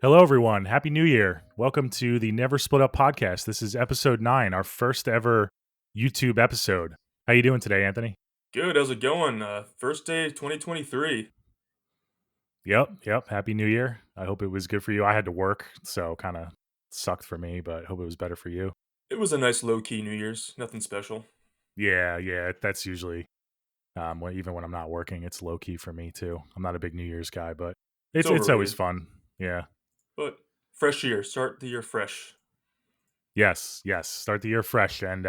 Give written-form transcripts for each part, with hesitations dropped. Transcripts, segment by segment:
Hello, everyone. Happy New Year. Welcome to the Never Split Up podcast. This is episode 9, our first ever YouTube episode. How you doing today, Anthony? Good, how's it going? First day 2023. Yep. Happy New Year. I hope it was good for you. I had to work, so kind of sucked for me, but hope it was better for you. It was a nice low-key New Year's, nothing special. Yeah. That's usually, even when I'm not working, it's low key for me too. I'm not a big New Year's guy, but It's it's always overrated, fun. Yeah. but fresh year, start the year fresh. Yes. Start the year fresh. And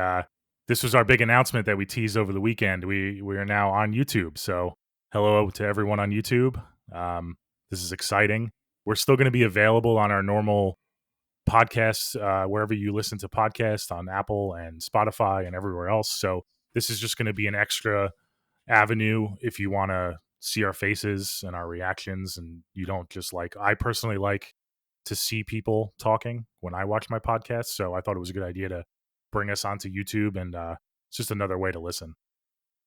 this was our big announcement that we teased over the weekend. We are now on YouTube. So hello to everyone on YouTube. This is exciting. We're still going to be available on our normal podcasts, wherever you listen to podcasts, on Apple and Spotify and everywhere else. So this is just going to be an extra avenue if you want to see our faces and our reactions, and you don't just like, I personally like to see people talking when I watch my podcast. So I thought it was a good idea to bring us onto YouTube, and it's just another way to listen.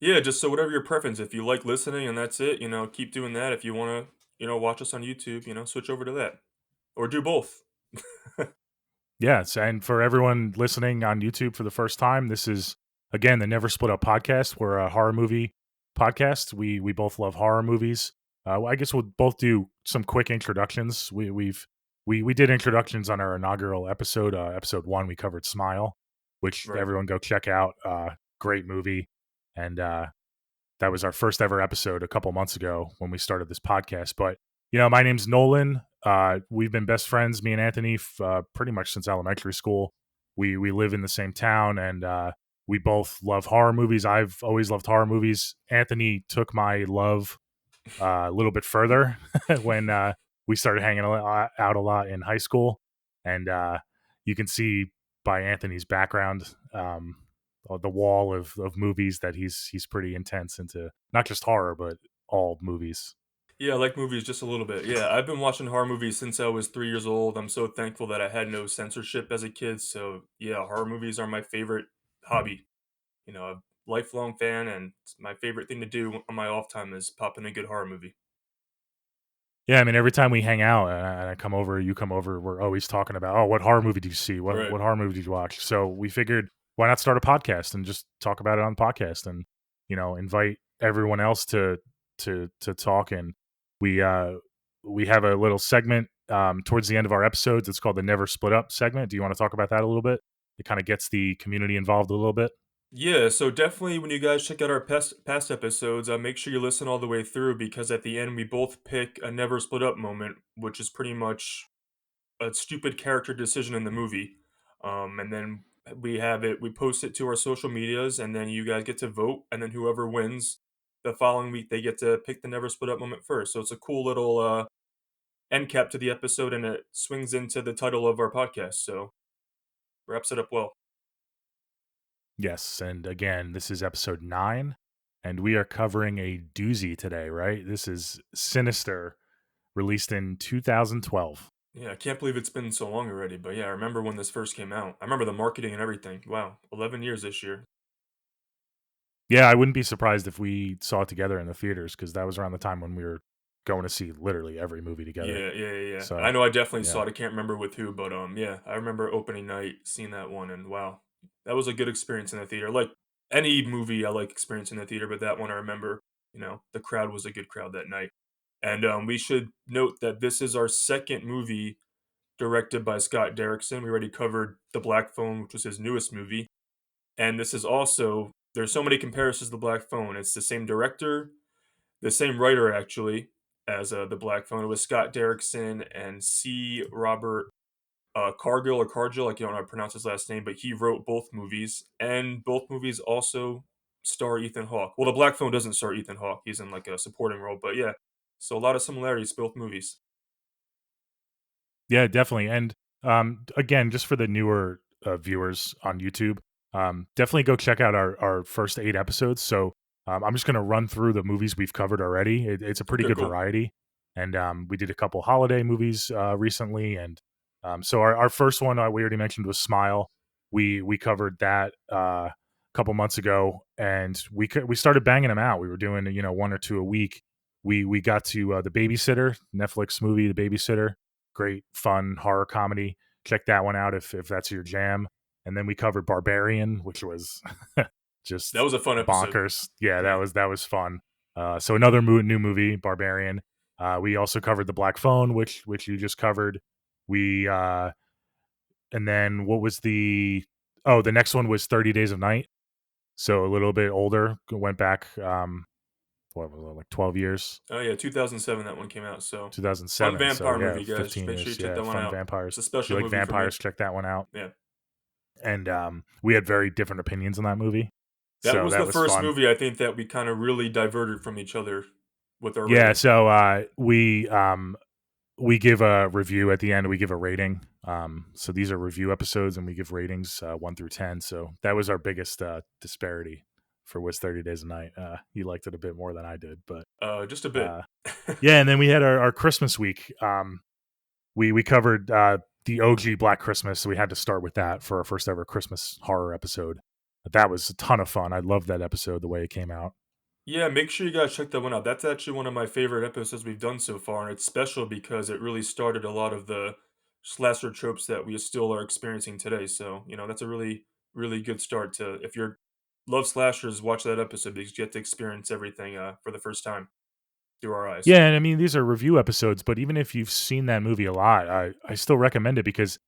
Yeah, just so whatever your preference, if you like listening and that's it, keep doing that. If you want to, watch us on YouTube, switch over to that. Or do both. Yes. And for everyone listening on YouTube for the first time, this is, again, the Never Split Up podcast. We're a horror movie podcast. We both love horror movies. I guess we'll both do some quick introductions. We did introductions on our inaugural episode. Episode 1, we covered Smile, which Right. everyone go check out. Great movie. And that was our first ever episode a couple months ago when we started this podcast. But my name's Nolan. We've been best friends, me and Anthony, pretty much since elementary school. We live in the same town, and we both love horror movies. I've always loved horror movies. Anthony took my love a little bit further when we started hanging out a lot in high school, and you can see by Anthony's background, the wall of movies, that he's pretty intense into not just horror but all movies. Yeah, I like movies just a little bit. Yeah, I've been watching horror movies since I was 3 years old. I'm so thankful that I had no censorship as a kid. So, yeah, horror movies are my favorite hobby. A lifelong fan, and it's my favorite thing to do on my off time is pop in a good horror movie. Yeah, I mean, every time we hang out and I come over, you come over, we're always talking about, oh, what horror movie did you see? What Right. what horror movie did you watch? So we figured, why not start a podcast and just talk about it on the podcast, and invite everyone else to talk. And we we have a little segment towards the end of our episodes. It's called the Never Split Up segment. Do you want to talk about that a little bit? It kind of gets the community involved a little bit. Yeah, so definitely when you guys check out our past episodes, make sure you listen all the way through because at the end we both pick a never split up moment, which is pretty much a stupid character decision in the movie. And then we post it to our social medias, and then you guys get to vote, and then whoever wins the following week they get to pick the never split up moment first. So it's a cool little end cap to the episode, and it swings into the title of our podcast. So wraps it up well. Yes, and again, this is episode 9, and we are covering a doozy today, right? This is Sinister, released in 2012. Yeah, I can't believe it's been so long already. But yeah, I remember when this first came out. I remember the marketing and everything. Wow, 11 years this year. Yeah, I wouldn't be surprised if we saw it together in the theaters, because that was around the time when we were going to see literally every movie together. Yeah. I So, know I definitely yeah. saw it. I can't remember with who, but yeah, I remember opening night seeing that one, and wow, that was a good experience in the theater. Like any movie, I like experiencing the theater, but that one I remember. The crowd was a good crowd that night. And we should note that this is our second movie directed by Scott Derrickson. We already covered The Black Phone, which was his newest movie. And this is also, there's so many comparisons to The Black Phone. It's the same director, the same writer actually as The Black Phone. It was Scott Derrickson and C. Robert Cargill or Cargill. I don't know how to pronounce his last name, but he wrote both movies, and both movies also star Ethan Hawke. Well, The Black Phone doesn't star Ethan Hawke; he's in like a supporting role. But yeah, so a lot of similarities both movies. Yeah, definitely. And again, just for the newer viewers on YouTube, definitely go check out our first 8 episodes. So I'm just going to run through the movies we've covered already. It's a pretty Okay, good cool. variety. And we did a couple holiday movies recently. And so our first one, we already mentioned, was Smile. We covered that a couple months ago, and we started banging them out. We were doing, 1 or 2 a week. We got to The Babysitter, Netflix movie, The Babysitter. great fun horror comedy. Check that one out if that's your jam. And then we covered Barbarian, which was That just was a fun episode. bonkers. Yeah, Yeah. that was fun. So another new movie, Barbarian. We also covered the Black Phone, which you just covered. We and then what was the the next one was 30 Days of Night. So a little bit older. Went back what was it, like 12 years, Oh yeah, 2007 that one came out. So fun 2007. So vampire yeah, movie, guys. 15 Make sure you years. check Yeah, that one fun out. vampires. It's a If you special like movie for me. vampires, check that one out. Yeah. And we had very different opinions on that movie. That So was that the was first fun. movie I think that we kind of really diverted from each other with our Yeah, rating. so we give a review at the end. We give a rating. So these are review episodes, and we give ratings 1 through 10. So that was our biggest disparity for was 30 Days a Night. You liked it a bit more than I did, but Just a bit. uh, yeah. And then we had our Christmas week. We covered the OG Black Christmas, so we had to start with that for our first ever Christmas horror episode. But that was a ton of fun. I loved that episode the way it came out. Yeah, make sure you guys check that one out. That's actually one of my favorite episodes we've done so far, and it's special because it really started a lot of the slasher tropes that we still are experiencing today. So, that's a really, really good start to if you're love slashers, watch that episode because you get to experience everything for the first time through our eyes. Yeah, and I mean these are review episodes, but even if you've seen that movie a lot, I still recommend it because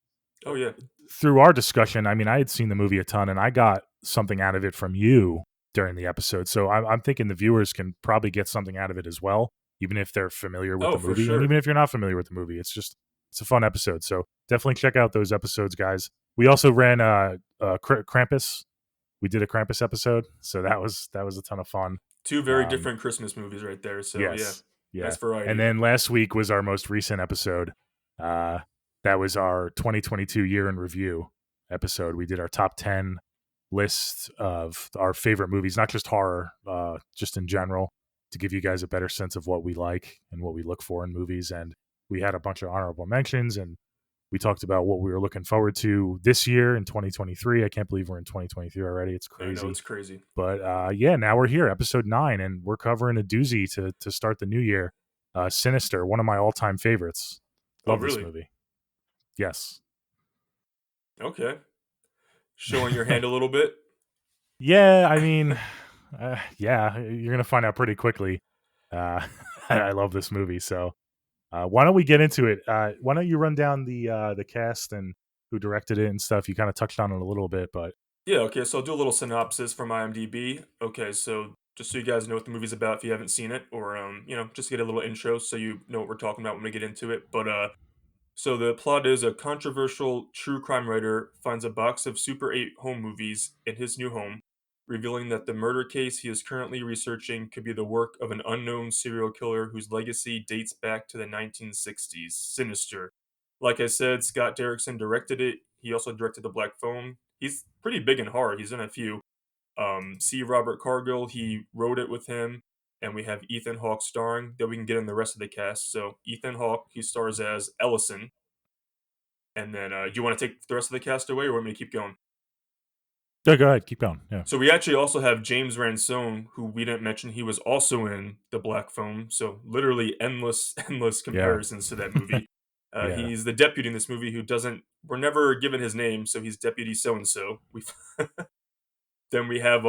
Oh yeah. through our discussion, I mean, I had seen the movie a ton, and I got something out of it from you during the episode. So I'm thinking the viewers can probably get something out of it as well, even if they're familiar with Oh, the for movie, and sure. even if you're not familiar with the movie. It's a fun episode. So definitely check out those episodes, guys. We also ran Krampus. We did a Krampus episode, so that was a ton of fun. Two very Um, different Christmas movies right there. So yeah, Yes. Yeah. nice And variety. then last week was our most recent episode. Uh, that was our 2022 year in review episode. We did our top 10 list of our favorite movies, not just horror, just in general, to give you guys a better sense of what we like and what we look for in movies. And we had a bunch of honorable mentions, and we talked about what we were looking forward to this year in 2023. I can't believe we're in 2023 already. It's I know crazy. it's crazy. But yeah, now we're here, episode 9, and we're covering a doozy to start the new year. Sinister, one of my all time favorites. Oh Love this really? movie. Yes. Okay. Showing your hand a little bit. Yeah, I mean, yeah, you're gonna find out pretty quickly. Uh, I love this movie. So why don't we get into it? Why don't you run down the cast and who directed it and stuff? You kind of touched on it a little bit, but Yeah, okay, so I'll do a little synopsis from IMDb. Okay, so just so you guys know what the movie's about if you haven't seen it, or just get a little intro so you know what we're talking about when we get into it. But so the plot is a controversial true crime writer finds a box of Super 8 home movies in his new home, revealing that the murder case he is currently researching could be the work of an unknown serial killer whose legacy dates back to the 1960s. Sinister. Like I said, Scott Derrickson directed it. He also directed The Black Phone. He's pretty big in horror. He's in a few. C. Robert Cargill, he wrote it with him. And we have Ethan Hawke starring. Then we can get in the rest of the cast. So Ethan Hawke, he stars as Ellison. And then, do you want to take the rest of the cast away, or want me to keep going? yeah, go ahead, keep going. Yeah, So we actually also have James Ransone, who we didn't mention. He was also in The Black Phone. So literally endless, endless yeah, comparisons to that movie. yeah. He's the deputy in this movie who doesn't. We're never given his name, so he's Deputy So and So. We Then we have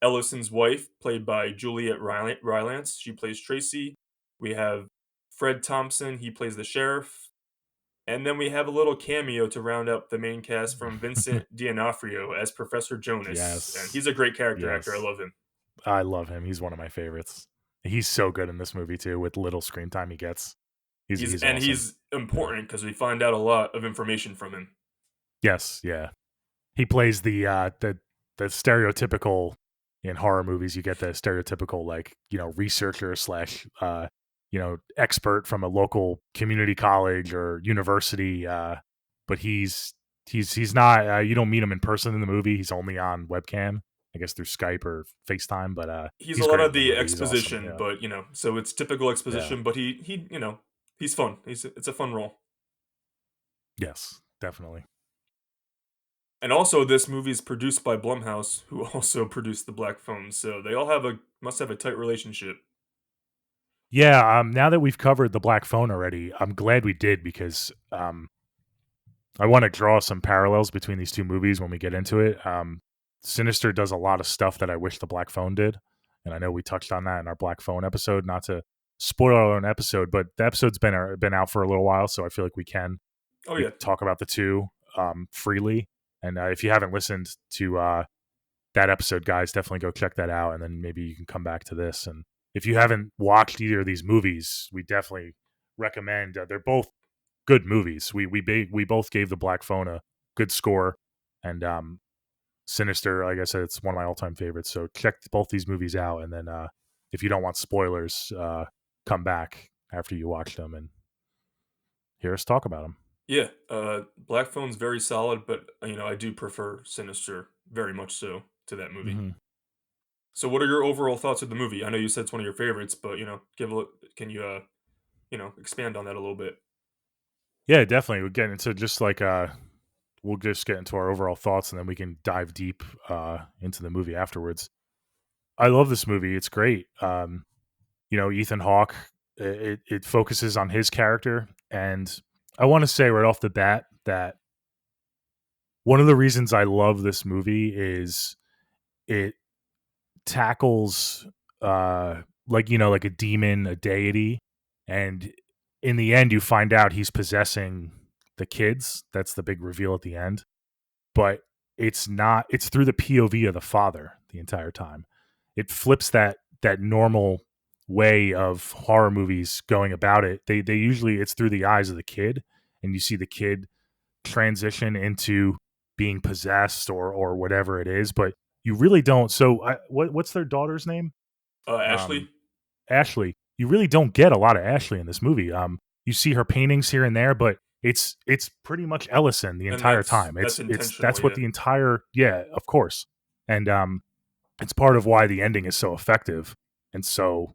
Ellison's wife, played by Juliet Rylance. She plays Tracy. We have Fred Thompson. He plays the sheriff. And then we have a little cameo to round up the main cast from Vincent D'Onofrio as Professor Jonas, and Yes, he's a great character actor. I yes. love him. I love him. He's one of my favorites. He's so good in this movie too, with little screen time he gets. He's awesome. He's Yeah. important because we find out a lot of information from him. Yes, yeah. He plays the stereotypical in horror movies. You get the stereotypical like researcher slash expert from a local community college or university. But he's not. You don't meet him in person in the movie. He's only on webcam, I guess through Skype or FaceTime. But He's a he's lot great of in the the movie. He's awesome. exposition, Yeah, but so it's typical yeah. exposition. But he's fun. It's a fun role. Yes, definitely. And also, this movie is produced by Blumhouse, who also produced The Black Phone. So they all must have a tight relationship. Yeah, now that we've covered the Black Phone already, I'm glad we did because I want to draw some parallels between these two movies when we get into it. Sinister does a lot of stuff that I wish the Black Phone did, and I know we touched on that in our Black Phone episode. Not to spoil our own episode, but the episode's been out for a little while, so I feel like Oh we yeah, can talk about the two freely. And if you haven't listened to that episode, guys, definitely go check that out, and then maybe you can come back to this. And if you haven't watched either of these movies, we definitely recommend. They're both good movies. We both gave the Black Phone a good score, and Sinister, like I said, it's one of my all time favorites. So check both these movies out, and then if you don't want spoilers, come back after you watch them and hear us talk about them. yeah. Black Phone's very solid, but I do prefer Sinister very much so to that movie. Mm-hmm. So, what are your overall thoughts of the movie? I know you said it's one of your favorites, but give a look. Can you expand on that a little bit? Yeah, definitely. We'll get into just like we'll just get into our overall thoughts, and then we can dive deep into the movie afterwards. I love this movie. It's great. Ethan Hawke. It focuses on his character, and I want to say right off the bat that one of the reasons I love this movie is it tackles like a demon, a deity, and in the end you find out he's possessing the kids. That's the big reveal at the end. But it's not it's through the POV of the father the entire time. It flips that normal way of horror movies going about it. They usually it's through the eyes of the kid, and you see the kid transition into being possessed or whatever it is, but you really don't. So what's their daughter's name? Ashley, Um, Ashley. You really don't get a lot of Ashley in this movie. You see her paintings here and there, but it's pretty much Ellison the and entire that's time. that's It's intentional. that's what Yeah, the entire yeah, of course, and it's part of why the ending is so effective and so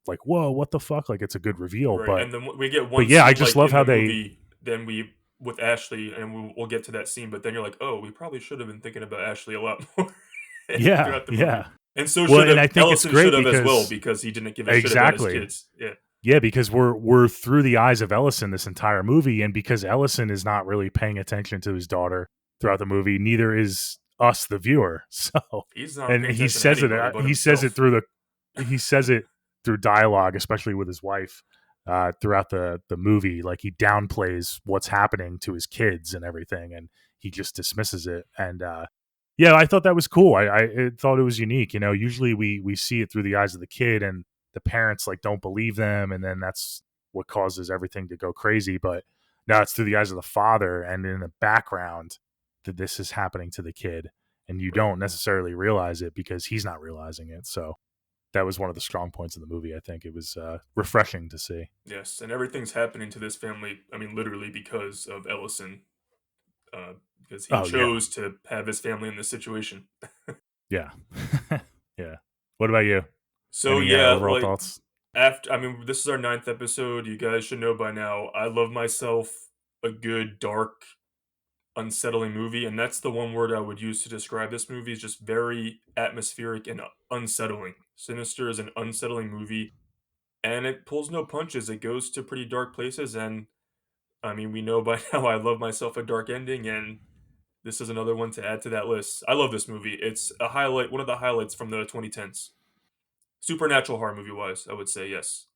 like whoa, what the fuck? Like it's a good reveal, right. but And then we get but one yeah, I scene just like love in how the they movie. Then we with Ashley, and we'll get to that scene. But then you're like, oh, we probably should have been thinking about Ashley a lot more yeah throughout the movie. yeah. And so Well, should and have I think it's Ellison should great have as well because because he didn't give a shit about his exactly. kids. Yeah, Yeah, because we're through the eyes of Ellison this entire movie, and because Ellison is not really paying attention to his daughter throughout the movie, neither is us, the viewer. So, he's not and paying attention to anybody but he says it himself. through he says it through dialogue, especially with his wife, throughout the movie. Like he downplays what's happening to his kids and everything, and he just dismisses it. And yeah, I thought that was cool. I thought it was unique. Usually we see it through the eyes of the kid, and the parents like don't believe them, and then that's what causes everything to go crazy. But now it's through the eyes of the father, and in the background that this is happening to the kid, and you Right. don't necessarily realize it because he's not realizing it. So that was one of the strong points of the movie. I think it was refreshing to see. Yes, and everything's happening to this family. I mean, literally because of Ellison, because he Oh yeah, chose to have his family in this situation. yeah, yeah. What about you? So Any yeah, overall like thoughts? after, I mean, this is our ninth episode. You guys should know by now. I love myself a good dark, unsettling movie, and that's the one word I would use to describe this movie. Is just very atmospheric and unsettling. Sinister is an unsettling movie, and it pulls no punches. It goes to pretty dark places, and I mean, we know by now I love myself a dark ending, and this is another one to add to that list. I love this movie. It's a highlight, one of the highlights from the 2010s. Supernatural horror movie wise, I would say yes.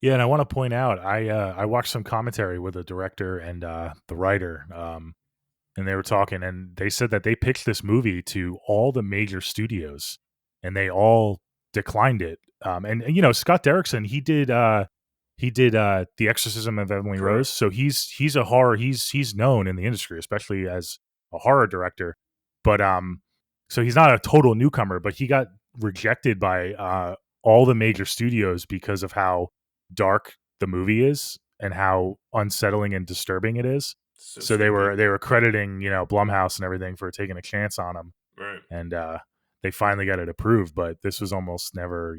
Yeah, and I want to point out, I watched some commentary with the director and the writer, and they were talking, and they said that they pitched this movie to all the major studios, and they all declined it. And Scott Derrickson, he did The Exorcism of Emily Rose, Correct. so he's a horror he's known in the industry, especially as a horror director. But so he's not a total newcomer, but he got rejected by all the major studios because of how dark the movie is and how unsettling and disturbing it is. So So they were stupid. they were crediting Blumhouse and everything for taking a chance on him, Right. and they finally got it approved. But this was almost never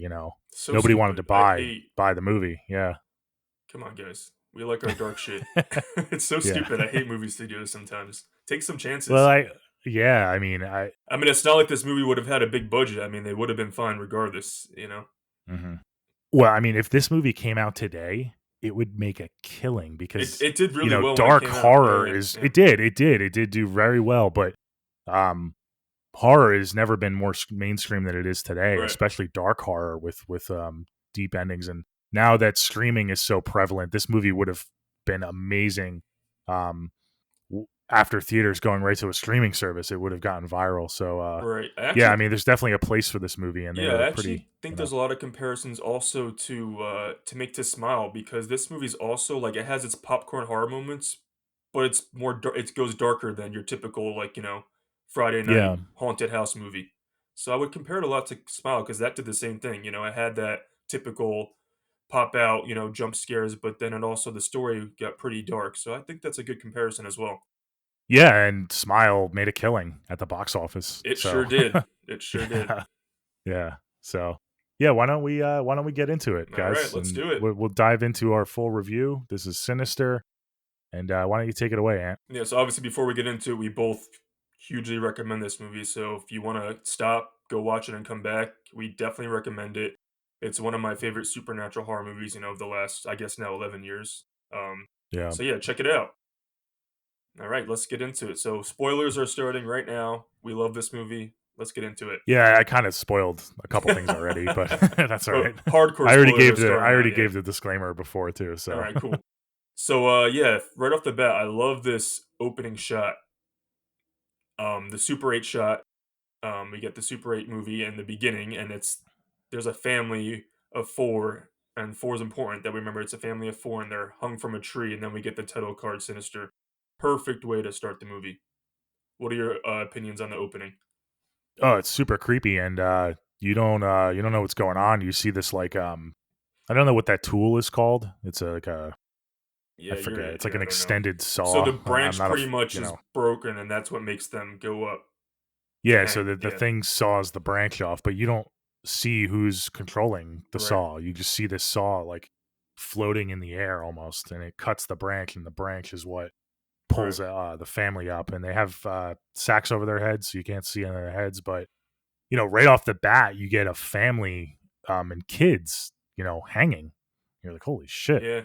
So nobody wanted to stupid. I buy hate. buy the movie. Yeah, Come on, guys. We like our dark shit. It's so yeah. stupid. I hate movie studios sometimes. Take some Well, chances. I I mean, it's not like this movie would have had a big budget. I mean, they would have been fine regardless. mhm. Well, I mean, if this movie came out today, it would make a killing It because, it did you really know, well when it dark came out. Yeah, horror yeah, is yeah. it did do very well, but, um, horror has never been more mainstream than it is today, Right. especially dark horror with deep endings, and now that screaming is so prevalent, this movie would have been amazing, um, after theaters going right to a streaming service, it would have gotten viral, so, Right. I yeah, I actually mean, there's definitely a place for this movie, and they Yeah, I were pretty, actually think you there's know. a lot of comparisons also to Make to Smile because this movie's also like it has its popcorn horror moments, but it's it goes darker than your typical like, Friday night Yeah. haunted house movie. So I would compare it a lot to Smile because that did the same thing. It had that typical pop out, jump scares, but then it also the story got pretty dark. So I think that's a good comparison as well. Yeah, and Smile made a killing at the box office. It So, sure did. It sure did. yeah, yeah. So, yeah, why don't we get into it, All right, guys, let's and do it. we'll dive into our full review. This is Sinister, and why don't you take it away, Ant? Yeah, so obviously before we get into it, we both hugely recommend this movie. So if you want to stop, go watch it and come back, we definitely recommend it. It's one of my favorite supernatural horror movies, of the last, I guess now 11 years. Um, Yeah. so yeah, check it out. All right, let's get into it. So spoilers are starting right now. We love this movie. Let's get into it. Yeah, I kind of spoiled a couple things already, but that's all But right. hardcore spoilers are I starting now, already yeah. gave the disclaimer before too, All so. right, cool. So yeah, right off the bat, I love this opening shot. The Super 8 shot. We get the Super 8 movie in the beginning, and there's a family of four, and four is important that we remember it's a family of four, and they're hung from a tree, and then we get the title card Sinister. Perfect way to start the movie. What are your opinions on the opening? Oh, it's super creepy, and you don't know what's going on. You see this like I don't know what that tool is called. It's like a I Yeah, forget. It's like yeah, an I don't know. extended So the saw. I'm branch not a pretty much you is know. broken, and that's what makes them go up to Yeah, so hang. the Yeah, thing saws the branch off, but you don't see who's controlling the right, saw. You just see this saw like floating in the air almost, and it cuts the branch, and the branch is what right. pulls the family up. And they have sacks over their heads, so you can't see under their heads. But right off the bat, you get a family and kids, hanging. You're like, holy shit, Yeah,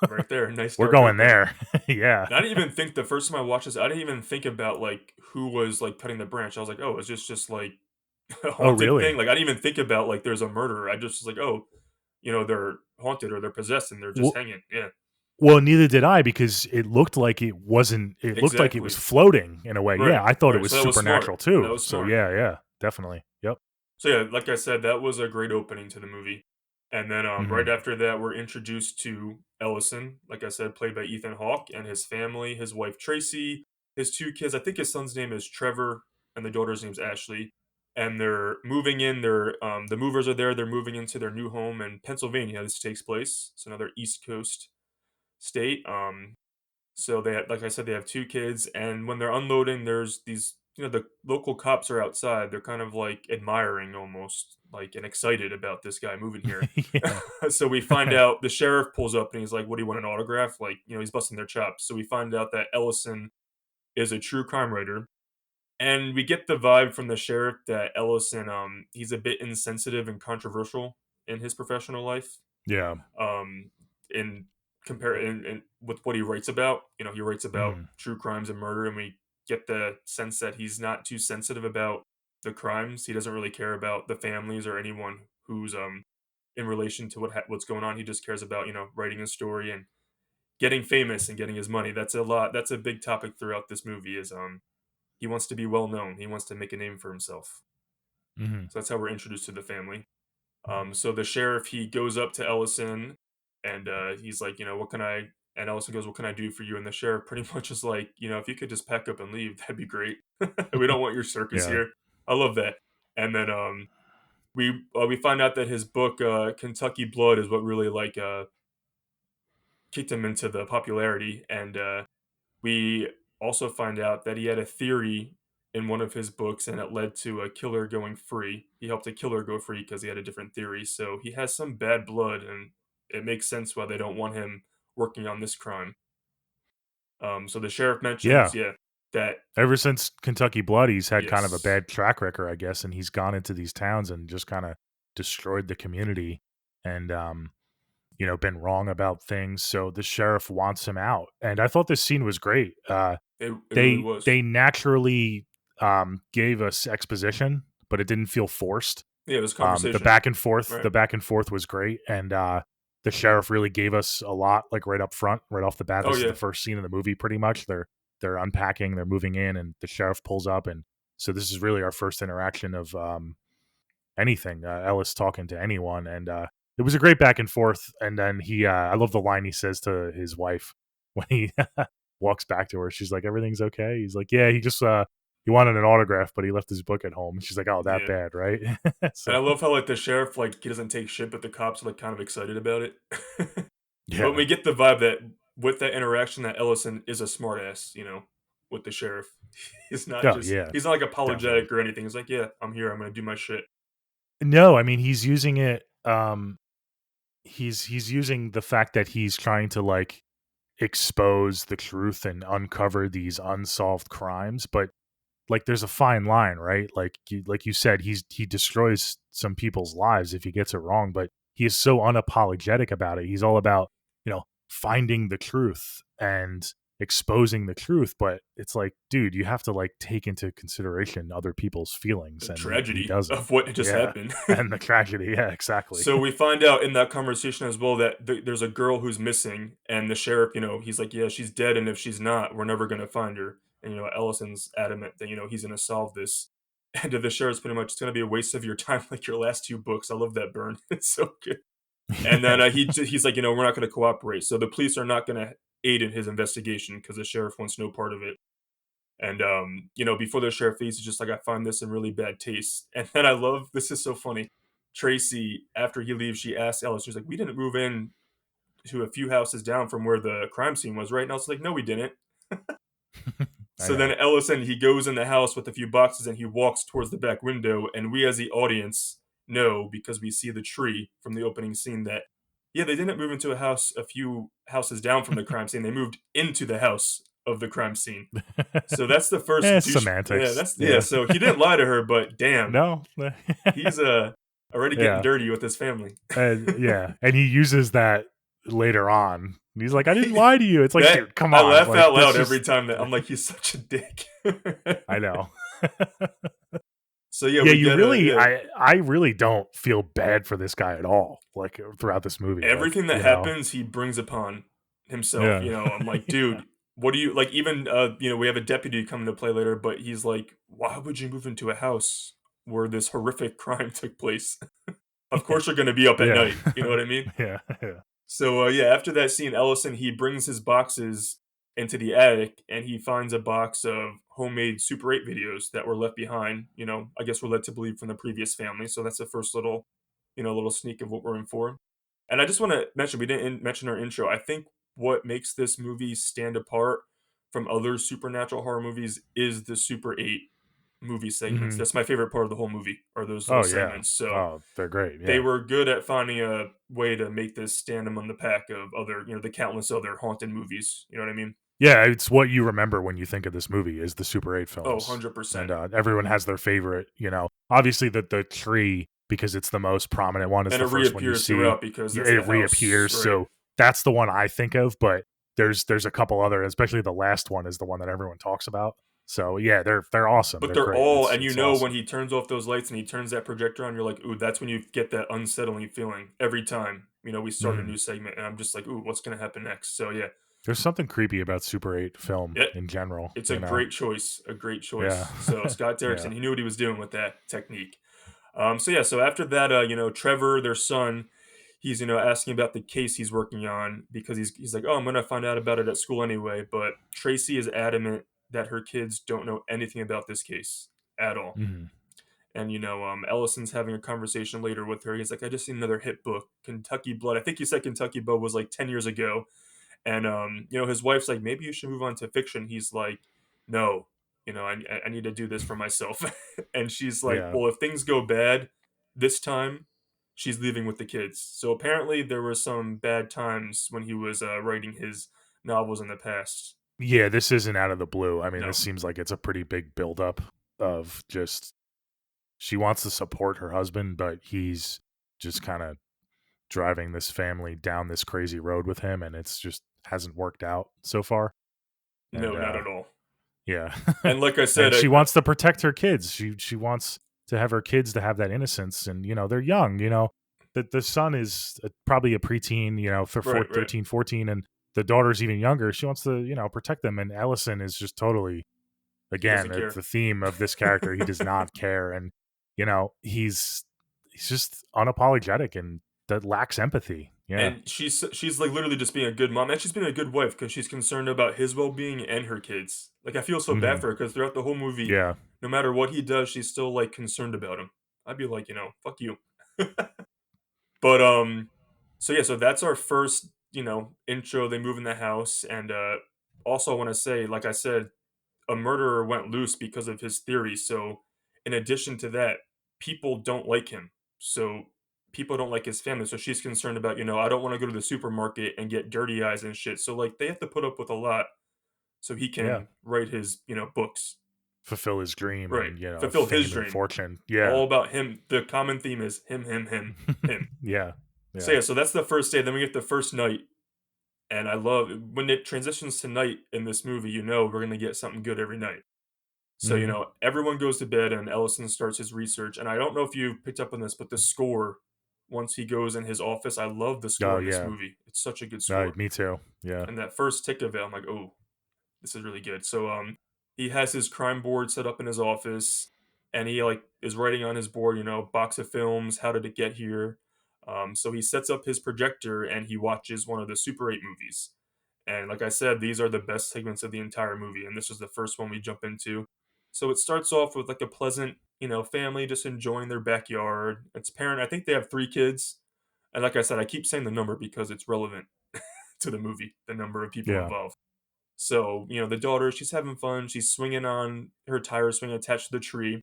right there. Nice we're dark going opening. there. Yeah. And I didn't even think the first time I watched this, I didn't even think about like who was like cutting the branch. I was like, oh, is this just like a Oh, haunted thing? really? Like I didn't even think about like there's a murderer. I just was like, oh, they're haunted or they're possessed and they're just Well, hanging. Yeah, well, neither did I because it looked like it wasn't. It looked like it was exactly. floating in a way. Right, Yeah, I thought it right. was So that was smart. supernatural That too. was So smart. yeah, yeah, definitely. Yep. So yeah, like I said, that was a great opening to the movie. And then right Hmm. after that, we're introduced to Ellison, like I said, played by Ethan Hawke, and his family, his wife Tracy, his two kids. I think his son's name is Trevor, and the daughter's name's Ashley. And they're moving in. The movers are there. They're moving into their new home in Pennsylvania. This takes place. It's another East Coast state. So like I said, they have two kids, and when they're unloading, there's these, the local cops are outside. They're kind of like admiring almost, like, and excited about this guy moving here. Yeah. So we find out the sheriff pulls up and he's like, "What do you want, an autograph?" Like, he's busting their chops. So we find out that Ellison is a true crime writer, and we get the vibe from the sheriff that Ellison, he's a bit insensitive and controversial in his professional life, Yeah. um, in in with what he writes about. He writes about Hmm. true crimes and murder, and we get the sense that he's not too sensitive about the crimes. He doesn't really care about the families or anyone who's in relation to what's going on. He just cares about writing a story and getting famous and getting his money. That's a lot. That's a big topic throughout this movie. Is he wants to be well known. He wants to make a name for himself. Hmm. So that's how we're introduced to the family. So the sheriff, he goes up to Ellison and he's like, what can I? And Ellison goes, "What can I do for you?" And the sheriff pretty much is like, if you could just pack up and leave, that'd be great. We don't want your circus Yeah. here. I love that. And then we find out that his book, Kentucky Blood, is what really like kicked him into the popularity. And we also find out that he had a theory in one of his books, and it led to a killer going free. He helped a killer go free because he had a different theory. So he has some bad blood, and it makes sense why they don't want him working on this crime. So the sheriff Yeah. mentions, yeah, that Ever since Kentucky Blood, he's had kind of a yes, bad track record, I guess, and he's gone into these towns and just kind of destroyed the community. and been wrong about things. So the sheriff wants him out, and I thought this scene was great. It really They was. they naturally gave us exposition, but it didn't feel forced. Yeah, it was conversation. The Right. back and forth was great, and the sheriff really gave us a lot, like right up front, right off the bat. Oh This is the yeah. first scene of the movie, pretty much. They're unpacking, they're moving in, and the sheriff pulls up, and so this is really our first interaction of anything. Ellis talking to anyone, and it was a great back and forth. And then I love the line he says to his wife when he walks back to her. She's like, "Everything's okay." He's like, "Yeah, he just he wanted an autograph, but he left his book at home." She's like, "Oh, that Yeah. bad, right?" And So I love how like the sheriff like he doesn't take shit, but the cops are like kind of excited about it. But yeah, we get the vibe that with that interaction that Ellison is a smartass, with the sheriff. oh yeah, He's not like definitely. apologetic or anything. He's like, yeah, I'm here. I'm gonna do my shit. No, I mean he's using it. He's using the fact that he's trying to like expose the truth and uncover these unsolved crimes, but like there's a fine line, right? Like you said, he destroys some people's lives if he gets it wrong, but he is so unapologetic about it. He's all about, finding the truth and exposing the truth, but it's like, dude, you have to like take into consideration other people's feelings, The and he tragedy doesn't. of what just Yeah. happened. And the tragedy, yeah, exactly. So we find out in that conversation as well that there's a girl who's missing, and the sheriff, he's like, yeah, she's dead, and if she's not, we're never gonna find her. And Ellison's adamant that he's gonna solve this. And to the sheriff's pretty much, it's gonna be a waste of your time, like your last two books. I love that burn. It's so good. And then Yeah. he's like, we're not gonna cooperate. So the police are not gonna aid in his investigation because the sheriff wants no part of it. And before the sheriff leaves, he's just like, I find this in really bad taste. And then I love this is so funny. Tracy, after he leaves, she asks Ellis, she's like, we didn't move in to a few houses down from where the crime scene was, right? And I was like, no, we didn't. I So then know. Ellison, he goes in the house with a few boxes and he walks towards the back window. And we as the audience know because we see the tree from the opening scene that, yeah, they didn't move into a house a few houses down from the crime scene. They moved into the house of the crime scene. So that's the first douche. Yeah, Semantics. yeah. Yeah. So he didn't lie to her, but damn, No. he's already getting Yeah. dirty with his family. And yeah, and he uses that later on. He's like, "I didn't lie to you." It's like, That dude, come I on. laugh Like out that's loud every just time that I'm like, he's such a dick. I know. So yeah, Yeah, we you get a really yeah. I really don't feel bad for this guy at all, like throughout this movie. Like, Everything that happens, he brings upon himself. yeah. I'm like, Yeah. dude, what do you like? Even we have a deputy coming to play later, but he's like, why would you move into a house where this horrific crime took place? Of course, you're going to be up at Yeah. night. You know what I mean? Yeah. Yeah. So yeah, after that scene, Ellison he brings his boxes into the attic and he finds a box of homemade Super 8 videos that were left behind. I guess we're led to believe from the previous family. So that's the first little sneak of what we're in for. And I just want to mention we didn't mention our intro. I think what makes this movie stand apart from other supernatural horror movies is the Super 8 movie segments. Mhm. That's my favorite part of the whole movie, are those little Oh yeah. segments. So Oh, they're great. they Yeah. were good at finding a way to make this stand among the pack of other, the countless other haunted movies. You know what I mean? Yeah, it's what you remember when you think of this movie is the Super 8 Oh, films. And 100%. everyone has their favorite, obviously the tree because it's the most prominent one is And the it first one you reappears see. throughout because that's the It house, reappears, right? so that's the one I think of, but there's a couple other, especially the last one is the one that everyone talks about. So yeah, they're awesome. But They're they're great. all, It's and it's when awesome. he turns off those lights and he turns that projector on, you're like, ooh, that's when you get that unsettling feeling every time. We start a Mhm. new segment, and I'm just like, ooh, what's gonna happen next? So yeah, There's something creepy about Super 8 film it in general, it's a great choice, a great Yeah. choice. So Scott Yeah. Derrickson, he knew what he was doing with that technique. So yeah, so after that, Trevor, their son, he's asking about the case he's working on because he's like, oh, I'm gonna find out about it at school anyway. But Tracy is adamant that her kids don't know anything about this case at all. Mhm. And Ellison's having a conversation later with her. He's like, I just seen another hit book, Kentucky Blood. I think he said Kentucky Blood was like 10 years ago. And his wife's like, maybe you should move on to fiction. He's like, no, I need to do this for myself. And she's like, Yeah. well, if things go bad this time, she's leaving with the kids. So apparently there were some bad times when he was writing his novels in the past. Yeah, this isn't out of the blue. I mean, this No. seems like it's a pretty big buildup of just she wants to support her husband, but he's just kind of driving this family down this crazy road with him, and it's just hasn't worked out so far. And No, not at all. yeah, And like I said, and she wants to protect her kids. She wants to have her kids to have that innocence, and they're young. The son is probably a preteen, for right, right. 13, 14, and the daughter's even younger. She wants to protect them, and Ellison is just totally, He again, doesn't care. the theme of this character. He does not care, and he's just unapologetic and that lacks empathy. Yeah. And she's like literally just being a good mom, and she's being a good wife because she's concerned about his well being and her kids. Like I feel so bad Hmm. for her because throughout the whole movie, Yeah. no matter what he does, she's still like concerned about him. I'd be like, fuck you. But so yeah, so that's our first, intro. They move in the house, and also I want to say, like I said, a murderer went loose because of his theory. So, in addition to that, people don't like him. So, people don't like his family. So, she's concerned about, I don't want to go to the supermarket and get dirty eyes and shit. So, like, they have to put up with a lot so he Yeah. can write his, books. Fulfill his dream Right. and Fulfill his fame and dream. fortune. Yeah. All about him. The common theme is him, him, him, him. Yeah. So, Yeah. yeah, so that's the first day. Then we get the first night. And I love when it transitions to night in this movie, we're going to get something good every night. So, Hmm. everyone goes to bed and Ellison starts his research. And I don't know if you picked up on this, but the score, once he goes in his office, I love the Oh score in this yeah. movie. It's such a good No, score. me too. Yeah. And that first tick of it, I'm like, oh, this is really good. So, he has his crime board set up in his office, and he like is writing on his board, box of films, how did it get here? So he sets up his projector and he watches one of the Super 8 movies. And like I said, these are the best segments of the entire movie, and this is the first one we jump into. So it starts off with like a pleasant, family just enjoying their backyard. It's parent. I think they have 3 kids, and like I said, I keep saying the number because it's relevant to the movie, the number of people Yeah. involved. So the daughter, she's having fun. She's swinging on her tire swing attached to the tree,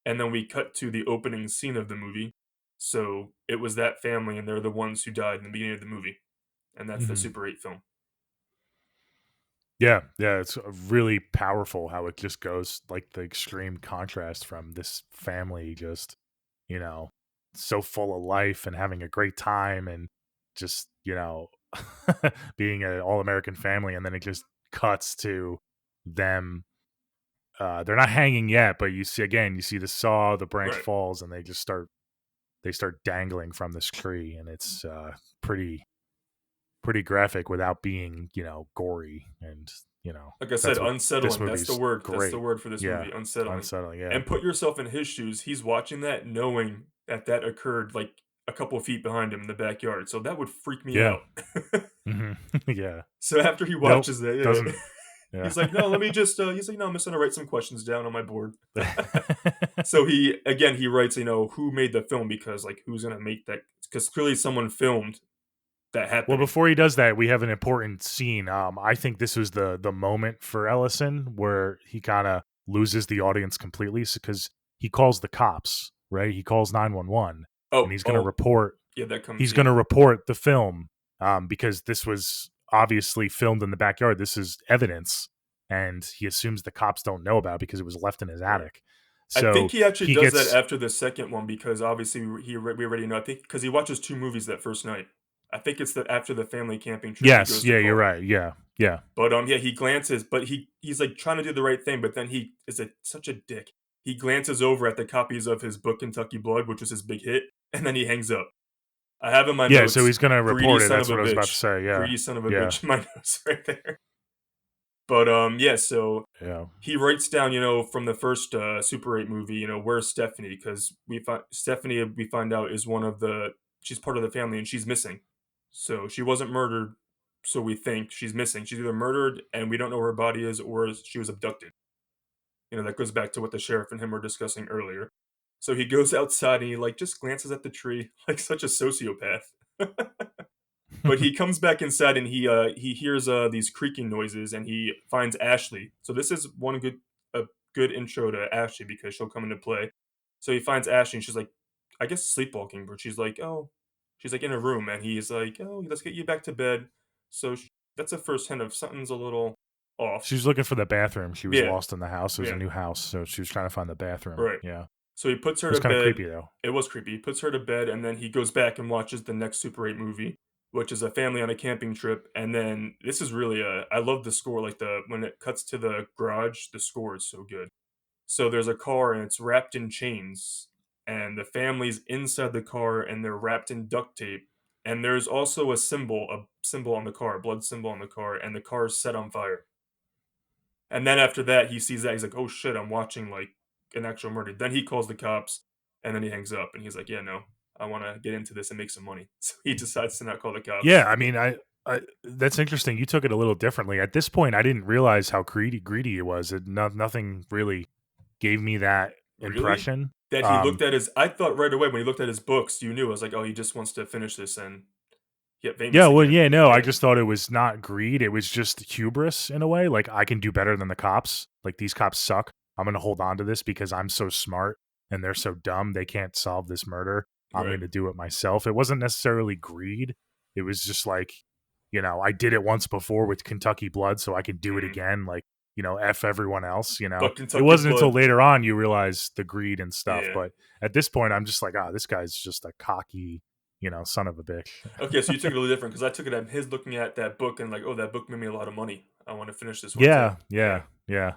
and then we cut to the opening scene of the movie. So it was that family, and they're the ones who died in the beginning of the movie, and that's the Hmm. Super 8 film. Yeah. Yeah. It's really powerful how it just goes, like, the extreme contrast from this family just, you know, so full of life and having a great time and just, being an all American family. And then it just cuts to them. They're not hanging yet, but you see the saw, the branch Right. falls, and they start dangling from this tree, and it's pretty pretty graphic without being gory, and Like I said, that's what this unsettling. That's the movie's word. That's the great. word for this Yeah, movie. Unsettling. unsettling. Yeah, And put yourself in his shoes. He's watching that, knowing that that occurred like a couple of feet behind him in the backyard. So that would freak me yeah, out. hmm yeah. So after he Nope, watches that, yeah, doesn't. Yeah, he's like, no, let me just. He's like, no, I'm just gonna write some questions down on my board. So he writes, who made the film because like who's gonna make that? Because clearly someone filmed that well, happening. before he does that, we have an important scene. I think this was the moment for Ellison where he kind of loses the audience completely because he calls the cops. Right, he calls 911, and Oh, oh, yeah, that comes. he's going Yeah, to report the film, because this was obviously filmed in the backyard. This is evidence, and he assumes the cops don't know about it because it was left in his right. attic. I think So he actually he does that gets. after the second one because obviously we already know. I think because he watches 2 movies that first night. I think it's the after the family camping trip he Yes, goes to yeah, you're call. right. Yeah, yeah. But yeah, he glances, but he's like trying to do the right thing, but then he is such a dick. He glances over at the copies of his book Kentucky Blood, which was his big hit, and then he hangs up. I have in my Yeah, so notes, he's going to greedy report it. son That's of a what I was about to bitch, say. Yeah, greedy son of a yeah, bitch. My notes right there. But yeah, so yeah. he writes down, from the first Super 8 movie, where's Stephanie? Because Stephanie, we find out, is she's part of the family and she's missing. So she wasn't murdered. So we think she's missing. She's either murdered and we don't know where her body is, or she was abducted. That goes back to what the sheriff and him were discussing earlier. So he goes outside and he like just glances at the tree like such a sociopath. But he comes back inside and he hears these creaking noises and he finds Ashley. So this is a good intro to Ashley because she'll come into play. So he finds Ashley and she's like, I guess sleepwalking, but she's like, oh, she's like in a room and he's like, oh, let's get you back to bed. So that's a first hint of something's a little off. She was looking for the bathroom. She was Yeah, lost in the house. It was a yeah, new house, so she was trying to find the bathroom. right. Yeah. So he puts It her was to kind of bed. creepy though. It was creepy. He puts her to bed, and then he goes back and watches the next Super 8 movie, which is a family on a camping trip. And then this is really I love the score. Like the when it cuts to the garage, the score is so good. So there's a car and it's wrapped in chains, and the family's inside the car and they're wrapped in duct tape. And there's also a symbol on the car, a blood symbol on the car, and the car is set on fire. And then after that, he sees that he's like, "Oh shit, I'm watching like an actual murder." Then he calls the cops, and then he hangs up, and he's like, "Yeah, no, I want to get into this and make some money." So he decides to not call the Yeah, cops. I mean, I that's interesting. You took it a little differently. At this point, I didn't realize how greedy it was. Nothing really gave me that Really? impression. That he looked Um, at his. I thought right away when he looked at his books, you knew. I was like, "Oh, he just wants to finish this and get yeah, famous well, again." yeah, no, I Yeah, just thought it was not greed. It was just hubris in a way. Like I can do better than the cops. Like these cops suck. I'm going to hold on to this because I'm so smart and they're so dumb. They can't solve this murder. I'm right. going to do it myself. It wasn't necessarily greed. It was just like, I did it once before with Kentucky Blood, so I can do it Mm. again. Like, F everyone else. But It Kentucky wasn't until Blood, later on you realize the greed and stuff. yeah. But at this point, I'm just like, this guy's just a cocky, son of a bitch. Okay, so you took it a little different because I took it at his looking at that book and like, "Oh, that book made me a lot of money. I want to finish this one too." Yeah, Yeah. yeah, yeah.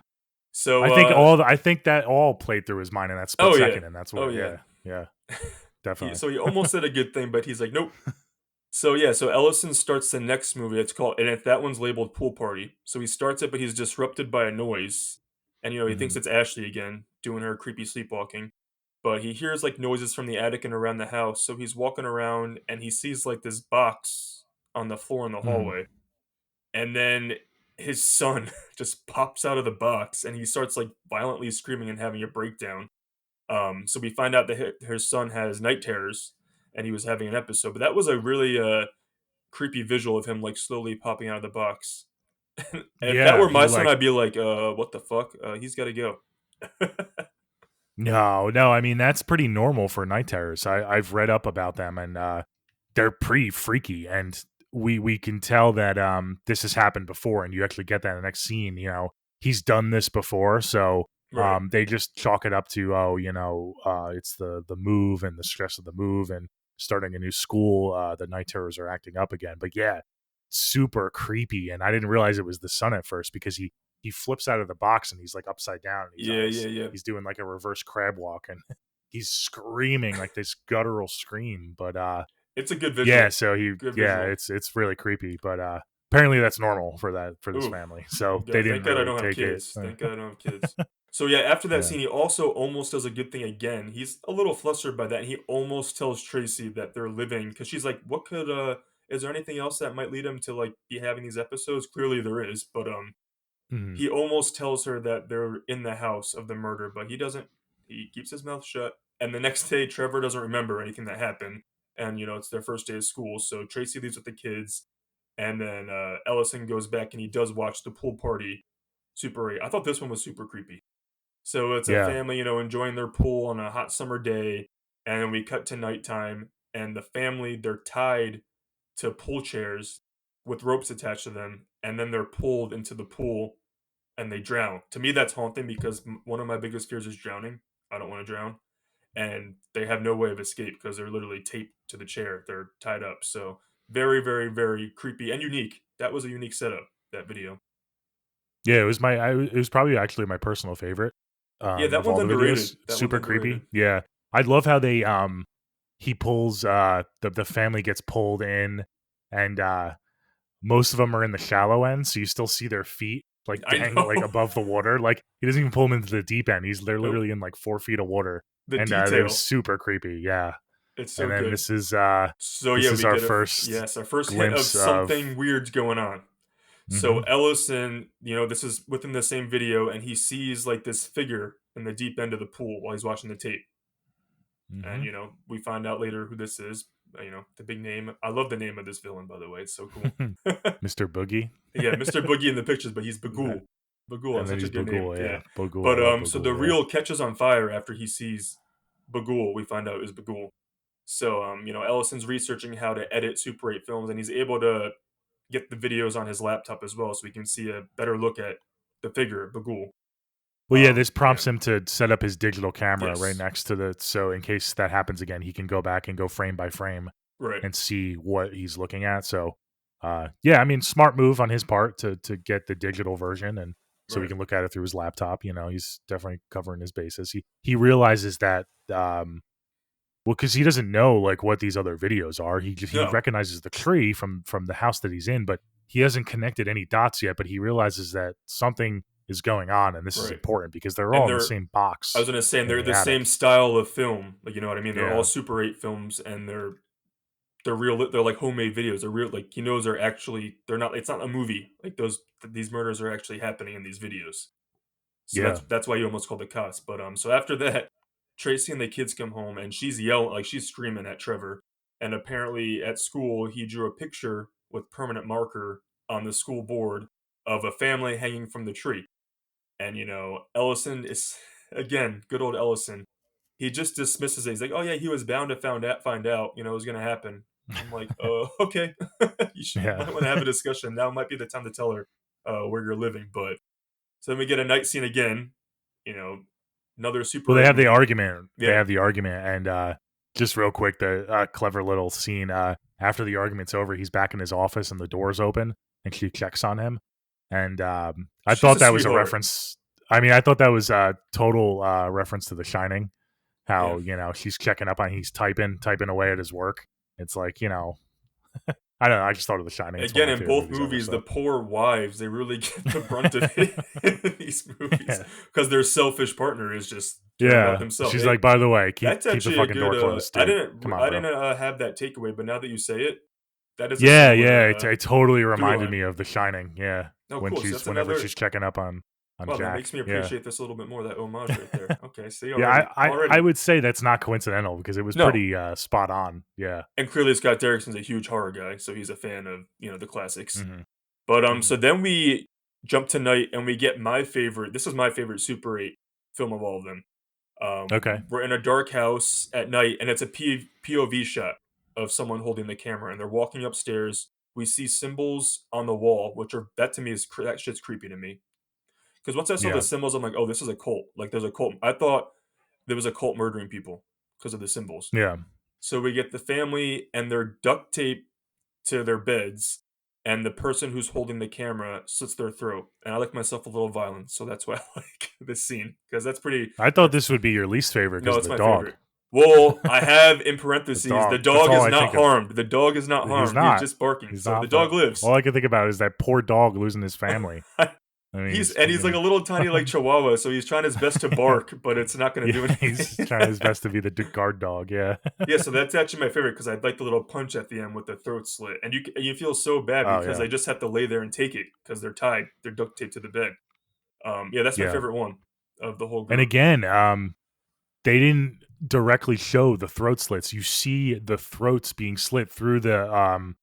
So, I think that all played through his mind in that split oh yeah, second, and that's oh what. yeah. Yeah, yeah, He definitely. so he almost said a good thing, but he's like, "Nope." So yeah, so Ellison starts the next movie. It's called, and if that one's labeled Pool Party. So he starts it, but he's disrupted by a noise, and he thinks Hmm. it's Ashley again doing her creepy sleepwalking. But he hears like noises from the attic and around the house. So he's walking around and he sees like this box on the floor in the Hmm. hallway, and then his son just pops out of the box and he starts like violently screaming and having a breakdown. So we find out that her son has night terrors and he was having an episode. But that was a really creepy visual of him like slowly popping out of the box. And if that Yeah, were he my son, like I'd be like, what the fuck? He's got to go. no, no. I mean, that's pretty normal for night terrors. I've read up about them, and they're pretty freaky. And we can tell that this has happened before, and you actually get that in the next scene. He's done this before, so Right. they just chalk it up to it's the move and the stress of the move and starting a new school. The night terrors are acting up again, but yeah, super creepy. And I didn't realize it was the son at first because he flips out of the box and he's like upside down and Yeah, yeah, yeah. he's doing like a reverse crab walk and he's screaming like this guttural scream. But It's a good yeah, visual. so Good visual. it's really creepy. But apparently that's normal for this Ooh. family. So they God, thank didn't God I really don't have take it. kids. Thank God I don't have kids. So yeah, after that Yeah. scene, he also almost does a good thing again. He's a little flustered by that. And he almost tells Tracy that they're living because she's like, "What could Is there anything else that might lead him to like be having these episodes?" Clearly there is, but Mhm. he almost tells her that they're in the house of the murder, but he doesn't. He keeps his mouth shut. And the next day, Trevor doesn't remember anything that happened. And it's their first day of school, so Tracy leaves with the kids, and then Ellison goes back and he does watch the pool party Super 8. I thought this one was super creepy. So it's a Yeah. family, enjoying their pool on a hot summer day, and then we cut to nighttime, and the family they're tied to pool chairs with ropes attached to them, and then they're pulled into the pool and they drown. To me, that's haunting because one of my biggest fears is drowning. I don't want to drown, and they have no way of escape because they're literally taped to the chair. They're tied up. So very, very, very creepy and unique. That was a unique setup. That video. Yeah, it was probably actually my personal favorite Yeah, that of one's all the underrated. videos. That one's Super underrated. creepy. Yeah. I love how they he pulls the family gets pulled in and most of them are in the shallow end, so you still see their feet like I dang like know. above the water. Like he doesn't even pull them into the deep end. They're Nope. literally in like 4 feet of water, The and it was detail. super creepy. Yeah, It's and so then good. So this yeah, is we our get a first yes, our first hint of glimpse of. something weird's going on. So Hmm. Ellison, this is within the same video, and he sees like this figure in the deep end of the pool while he's watching the tape. And Hmm. we find out later who this is. The big name. I love the name of this villain, by the way. It's so cool. Mr. Boogie, Yeah, Mr. Boogie in the pictures, but he's Bagul. Bagul, and that's then such a he's good name. Bagul. Yeah. Yeah, Bagul. I But love so the Bagul. Yeah. reel catches on fire after he sees Bagul. We find out is Bagul. So Ellison's researching how to edit Super 8 films, and he's able to get the videos on his laptop as well, so we can see a better look at the figure Bagul. Well, yeah, this Yeah, prompts him to set up his digital camera right yes, next to the so in case that happens again, he can go back and go frame by frame right, and see what he's looking at. So, yeah, I mean, smart move on his part to get the digital version and so he right, can look at it through his laptop. You know, he's definitely covering his bases. He realizes that well, because he doesn't know like what these other videos are. He no, recognizes the tree from the house that he's in, but he hasn't connected any dots yet. But he realizes that something is going on, and this is right, important because they're all and in the they're same I was box gonna say, and in they're the the same attic. style of film, like, you know what I mean? They're all Yeah, Super 8 films, and they're real, they're like homemade videos, they're real, like, he knows they're actually they're not it's not a movie, like, these murders are actually happening in these videos. So yeah, that's why you almost called the cops. But so after that, Tracy and the kids come home and she's yelling, like she's screaming at Trevor. And apparently at school he drew a picture with permanent marker on the school board of a family hanging from the tree. And Ellison is again, good old Ellison. He just dismisses it. He's like, "Oh yeah, he was bound to find out. It was going to happen." I'm like, "Oh, okay. You yeah. might want to have a discussion. Now might be the time to tell her where you're living." But so then we get a night scene again. You know, another Well, Super they 8 have the movie. argument. They Yeah, have the argument, and just real quick, the clever little scene. After the argument's over, he's back in his office, and the door's open, and she checks on him. And I she's a thought that was a sweetheart. reference. I mean, I thought that was a total reference to The Shining. Yeah. How she's checking up on, he's typing away at his work. It's like I don't know. I just thought of The Shining. It's one of Again, my in favorite both movies ever. movies, the So poor wives, they really get the brunt of it in these movies yeah, because their selfish partner is just caring about yeah. themselves. She's like, by the way, That's keep the actually a fucking good. door closed, I dude. didn't. Come on, I bro. didn't have that takeaway, but now that you say it, that is a Yeah, yeah, similar it totally through reminded line. me of The Shining. Yeah, Oh, cool. So that's whenever another. she's checking up on Wow, that makes Jack. me Yeah, appreciate this a little bit more. That homage right there. Okay, see yeah. already, I already. would say that's not coincidental because it was No, pretty spot on. Yeah. and clearly Scott Derrickson's a huge horror guy, so he's a fan of the classics. Hmm. But Hmm. so then we jump to night and we get my favorite. This is my favorite Super 8 film of all of them. Okay. We're in a dark house at night, and it's a POV shot of someone holding the camera, and they're walking upstairs. We see symbols on the wall, which are that to me is that shit's creepy to me. Because once I saw the Yeah. symbols, I'm like, oh, this is a cult. Like there's a cult. I thought there was a cult murdering people because of the symbols. Yeah. So we get the family and they're duct taped to their beds, and the person who's holding the camera slits their throat. And I like myself a little violent, so that's why I like this scene because that's pretty. I thought That's this would be your least favorite no, because of it's the my dog. favorite. Well, I have in The parentheses the dog. That's dog all is I not think of. harmed. The dog is not He's harmed. He is not. just barking. He's So the not. dog But lives. all I can think about is that poor dog losing his family. I mean, He's like a little tiny like Chihuahua, so he's trying his best to bark, but it's not going to yeah, do he's anything. trying his best to be the guard dog. Yeah. Yeah, so that's actually my favorite because I like the little punch at the end with the throat slit, and you feel so bad Oh because yeah. they just have to lay there and take it because they're tied, they're duct taped to the bed. Yeah, that's my Yeah. favorite one of the whole And group. again, they didn't directly show the throat slits. You see the throats being slit through the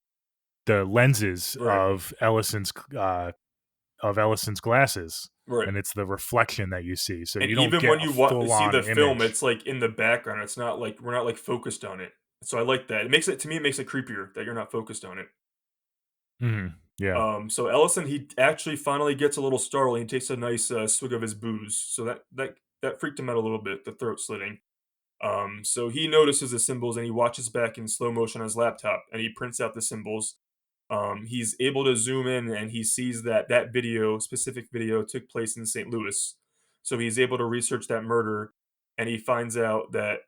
lenses Right, of Ellison's glasses, right. and it's the reflection that you see. So And you don't even get when a you full see on the film, image. it's like in the background. It's not like we're not like focused on it. So I like that. It makes it to me. It makes it creepier that you're not focused on it. Hmm. Yeah. So Ellison, he actually finally gets a little startled. He takes a nice swig of his booze. So that freaked him out a little bit. The throat slitting. So he notices the symbols and he watches back in slow motion on his laptop and he prints out the symbols. He's able to zoom in and he sees that specific video, took place in St. Louis. So he's able to research that murder, and he finds out that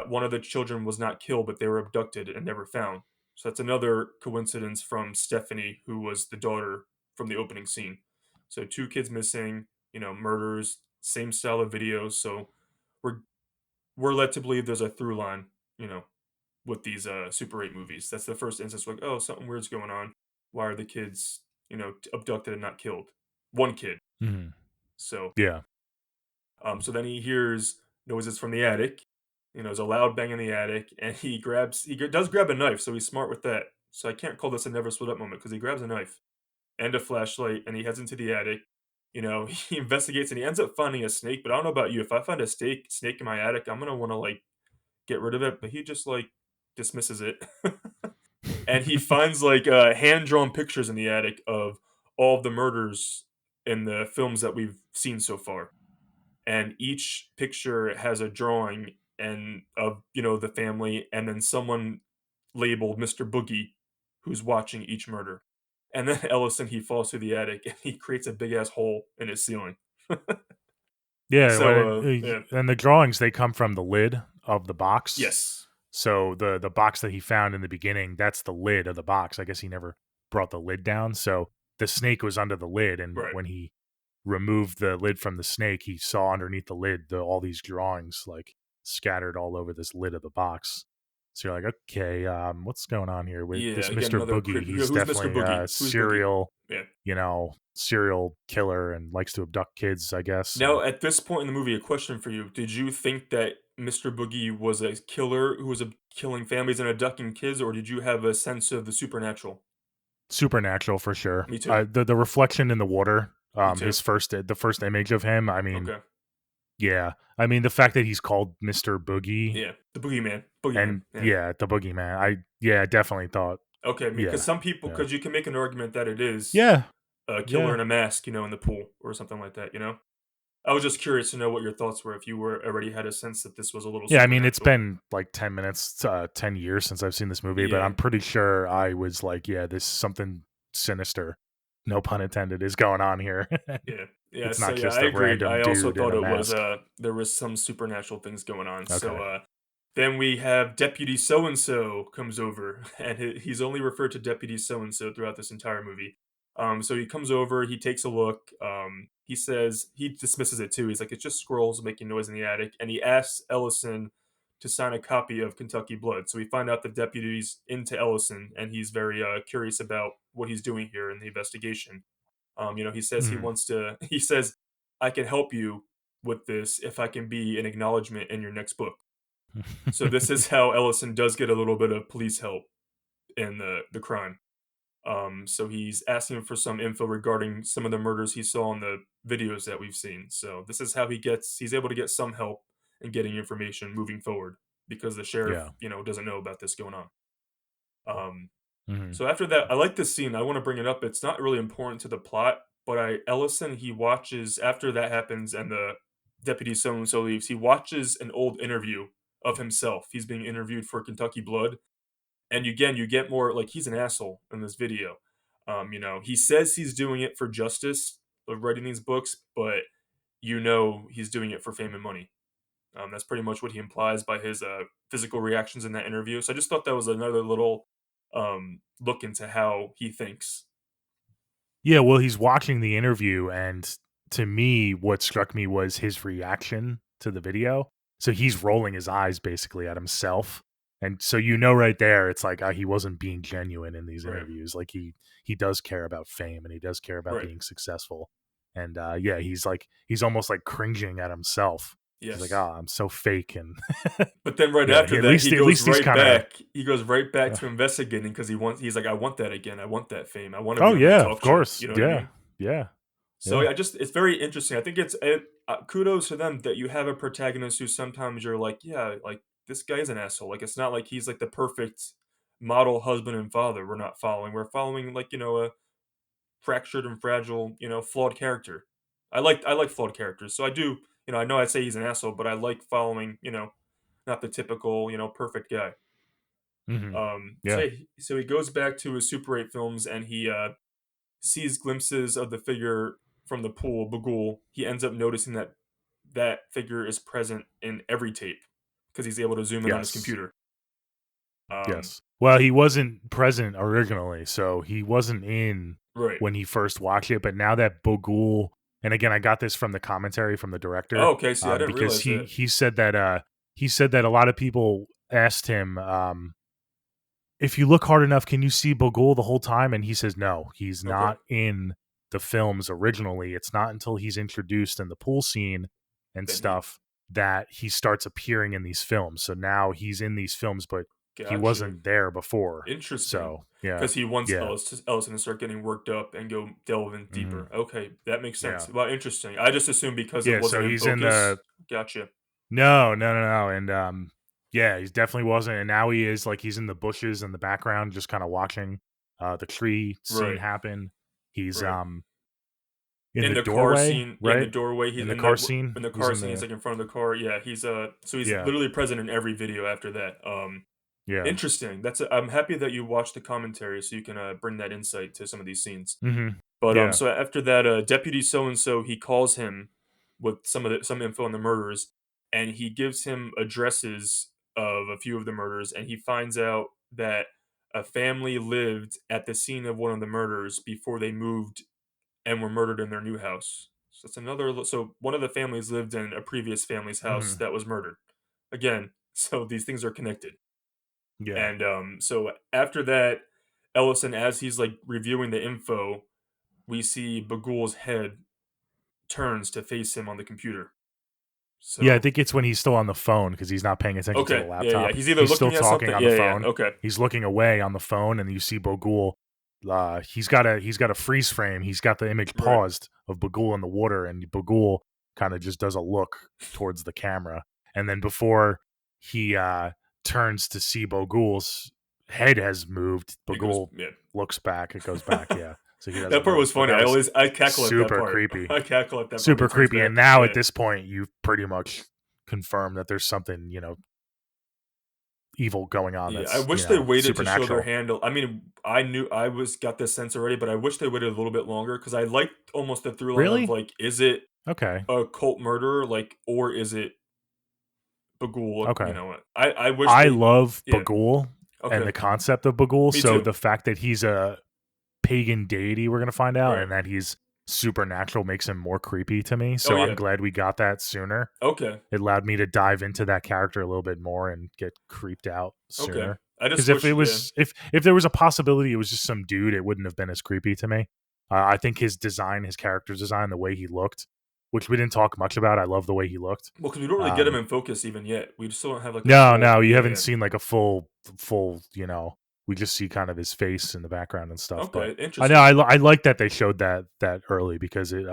one of the children was not killed, but they were abducted and never found. So that's another coincidence from Stephanie, who was the daughter from the opening scene. So two kids missing, murders, same style of videos. So we're we're led to believe there's a through line, you know, with these Super 8 movies. That's the first instance like, oh, something weird's going on. Why are the kids, abducted and not killed? One kid. Hmm. So, Yeah. so then he hears noises from the attic. There's a loud bang in the attic, and does grab a knife. So he's smart with that. So I can't call this a never split up moment because he grabs a knife and a flashlight, and he heads into the attic. He investigates and he ends up finding a snake. But I don't know about you. If I find a snake in my attic, I'm gonna want to like get rid of it. But he just like dismisses it. And he finds like hand drawn pictures in the attic of all of the murders in the films that we've seen so far. and each picture has a drawing and of the family, and then someone labeled Mr. Boogie who's watching each murder. And then Ellison, he falls through the attic and he creates a big ass hole in his ceiling. Yeah, So, yeah, and the drawings, they come from the lid of the box. yes, So the box that he found in the beginning, that's the lid of the box. I guess he never brought the lid down. So the snake was under the lid, and right. when he removed the lid from the snake, he saw underneath the lid all these drawings like scattered all over this lid of the box. So you're like, okay, what's going on here with Yeah, this again, Mister another Boogie? creepy. He's Who's Mr. definitely Boogie? a Who's Boogie? serial, Yeah. serial killer and likes to abduct kids, I guess. Now, And at this point in the movie, a question for you: did you think that Mr. Boogie was a killer who was killing families and abducting kids, or did you have a sense of the supernatural? supernatural for sure. Me too. The reflection in the water, Me too. the first image of him. I mean, Okay. yeah, I mean the fact that he's called Mister Boogie Yeah, the boogeyman. Boogeyman. and Yeah. yeah, the boogeyman. Definitely thought, Okay, because yeah, some people, yeah, because you can make an argument that it is yeah, a killer yeah. in a mask, in the pool or something like that. I was just curious to know what your thoughts were if you were already had a sense that this was a little Yeah, I mean, it's supernatural. been like 10 minutes, 10 years since I've seen this movie, but Yeah, I'm pretty sure I was like, yeah, this something sinister, no pun intended, is going on here. yeah, yeah. It's So not yeah, just I a agreed. random I also dude in thought a it was mask. there was some supernatural things going on. So Okay. then we have Deputy So and So comes over, and he's only referred to Deputy So and So throughout this entire movie. So he comes over, he takes a look. He says he dismisses it too. He's like, it's just squirrels making noise in the attic, and he asks Ellison to sign a copy of Kentucky Blood. So we find out the deputy's into Ellison, and he's very curious about what he's doing here in the investigation. He says he Mhm. wants to. He says, "I can help you with this if I can be an acknowledgement in your next book." So this is how Ellison does get a little bit of police help in the crime. So he's asking for some info regarding some of the murders he saw in the videos that we've seen. So this is how he's able to get some help in getting information moving forward because the sheriff, Yeah. doesn't know about this going on. Um, Mhm. so after that, I like this scene. I want to bring it up. It's not really important to the plot, but Ellison, he watches after that happens and the deputy so and so leaves. He watches an old interview of himself. He's being interviewed for Kentucky Blood, and again, you get more like he's an asshole in this video. He says he's doing it for justice of writing these books, but he's doing it for fame and money. That's pretty much what he implies by his physical reactions in that interview. So I just thought that was another little look into how he thinks. Yeah, well, he's watching the interview, and to me, what struck me was his reaction to the video. So he's rolling his eyes basically at himself, and so right there, it's like he wasn't being genuine in these Right, interviews. Like he does care about fame, and he does care about right, being successful. And yeah, he's almost like cringing at himself. He's like, yes. "Ah, I'm so fake," and But then right yeah, after at that, least he at goes least he's right kind of. back. He goes right back to investigating because he's like, I want that again. I want that fame. I want to be Oh on that yeah, of talk show. course, You know what I yeah, mean? yeah, So yeah. yeah, it's very interesting. I think kudos to them that you have a protagonist who sometimes you're like, yeah, like this guy's an asshole. Like it's not like he's like the perfect model husband and father. We're not following. We're following like a fractured and fragile, flawed character. I like flawed characters. So I do, I know I say he's an asshole, but I like following, not the typical, perfect guy. Hmm. So Yeah. so he goes back to his Super 8 films and he sees glimpses of the figure from the pool, Bagul. He ends up noticing that that figure is present in every tape because he's able to zoom in on his Yes. computer. Um, Yes. Well, he wasn't present originally, so he wasn't in right. when he first watched it. But now that Bogul, and again, I got this from the commentary from the director, Oh, okay. See, I didn't because realize that. he said that a lot of people asked him, if you look hard enough, can you see Bogul the whole time? And he says no, he's Okay. not in the films originally. It's not until he's introduced in the pool scene and Then he stuff that he starts appearing in these films. So now he's in these films, but he gotcha. wasn't there before. Interesting. So yeah, Because he wants yeah, Ellison to start getting worked up and go delve in hmm deeper. Okay, that makes sense. yeah, Well, interesting. I just assumed because it yeah. wasn't So in he's in the focus. Gotcha. no, and yeah, he definitely wasn't, and now he is like he's in the bushes in the background, just kind of watching the tree scene Right. happen. He's Right. in in the the car doorway, scene, yeah, in the right? doorway, he's In the car in scene, the he's car in scene, he's, the like, in front of the car, yeah, so he's yeah, literally present in every video after that, yeah, interesting, I'm happy that you watched the commentary so you can, bring that insight to some of these scenes. hmm But, yeah, so after that, Deputy so and so, he calls him with some info on the murders, and he gives him addresses of a few of the murders, and he finds out that a family lived at the scene of one of the murders before they moved and were murdered in their new house. So it's so one of the families lived in a previous family's house hmm that was murdered. Again, so these things are connected. yeah. And so after that, Ellison, as he's like reviewing the info, we see Bagul's head turns to face him on the computer. Yeah, I So think it's when he's still on the phone because he's not paying attention to the okay, yeah, yeah. laptop. He's either He's still looking at talking something. on the Yeah, yeah. phone. Okay, He's looking away on the phone, and you see Bogul. He's got a freeze frame. He's got the image right. paused of Bagul in the water, and Bagul kind of just does a look towards the camera, and then before he turns to see Bogul's head has moved, It goes. Bagul Yeah, looks back. It goes back. Yeah, so he that doesn't part was notice. But funny. that was I cackle at that super part. creepy, I cackle at that part when super he turns creepy. And back. now at Yeah. this point, you've pretty much confirmed that there's something evil going on Yeah, I that's wish they waited to show their supernatural. handle. I mean, I knew got this sense already, but I wish they waited a little bit longer because I liked almost the through line of Really? like, is it Okay. a cult murderer, like, or is it Bagul? Okay. I wish I they, love yeah, Bagul and okay, the concept of Bagul. me So too. the fact that he's a pagan deity, we're gonna find out, Right. and that he's supernatural makes him more creepy to me. Oh So I'm yeah. glad we got that sooner. Okay. It allowed me to dive into that character a little bit more and get creeped out Okay. sooner. I just Because if it wish, yeah. was if there was a possibility it was just some dude, it wouldn't have been as creepy to me. I think his design, his character's design, the way he looked, which we didn't talk much about. I love the way he looked. Well, because we don't really get him Um, in focus even yet. We still don't have like a no, full. no, you Yeah, haven't yeah. seen like a full. We just see kind of his face in the background and stuff. But Okay, I know interesting. I like that they showed that early because it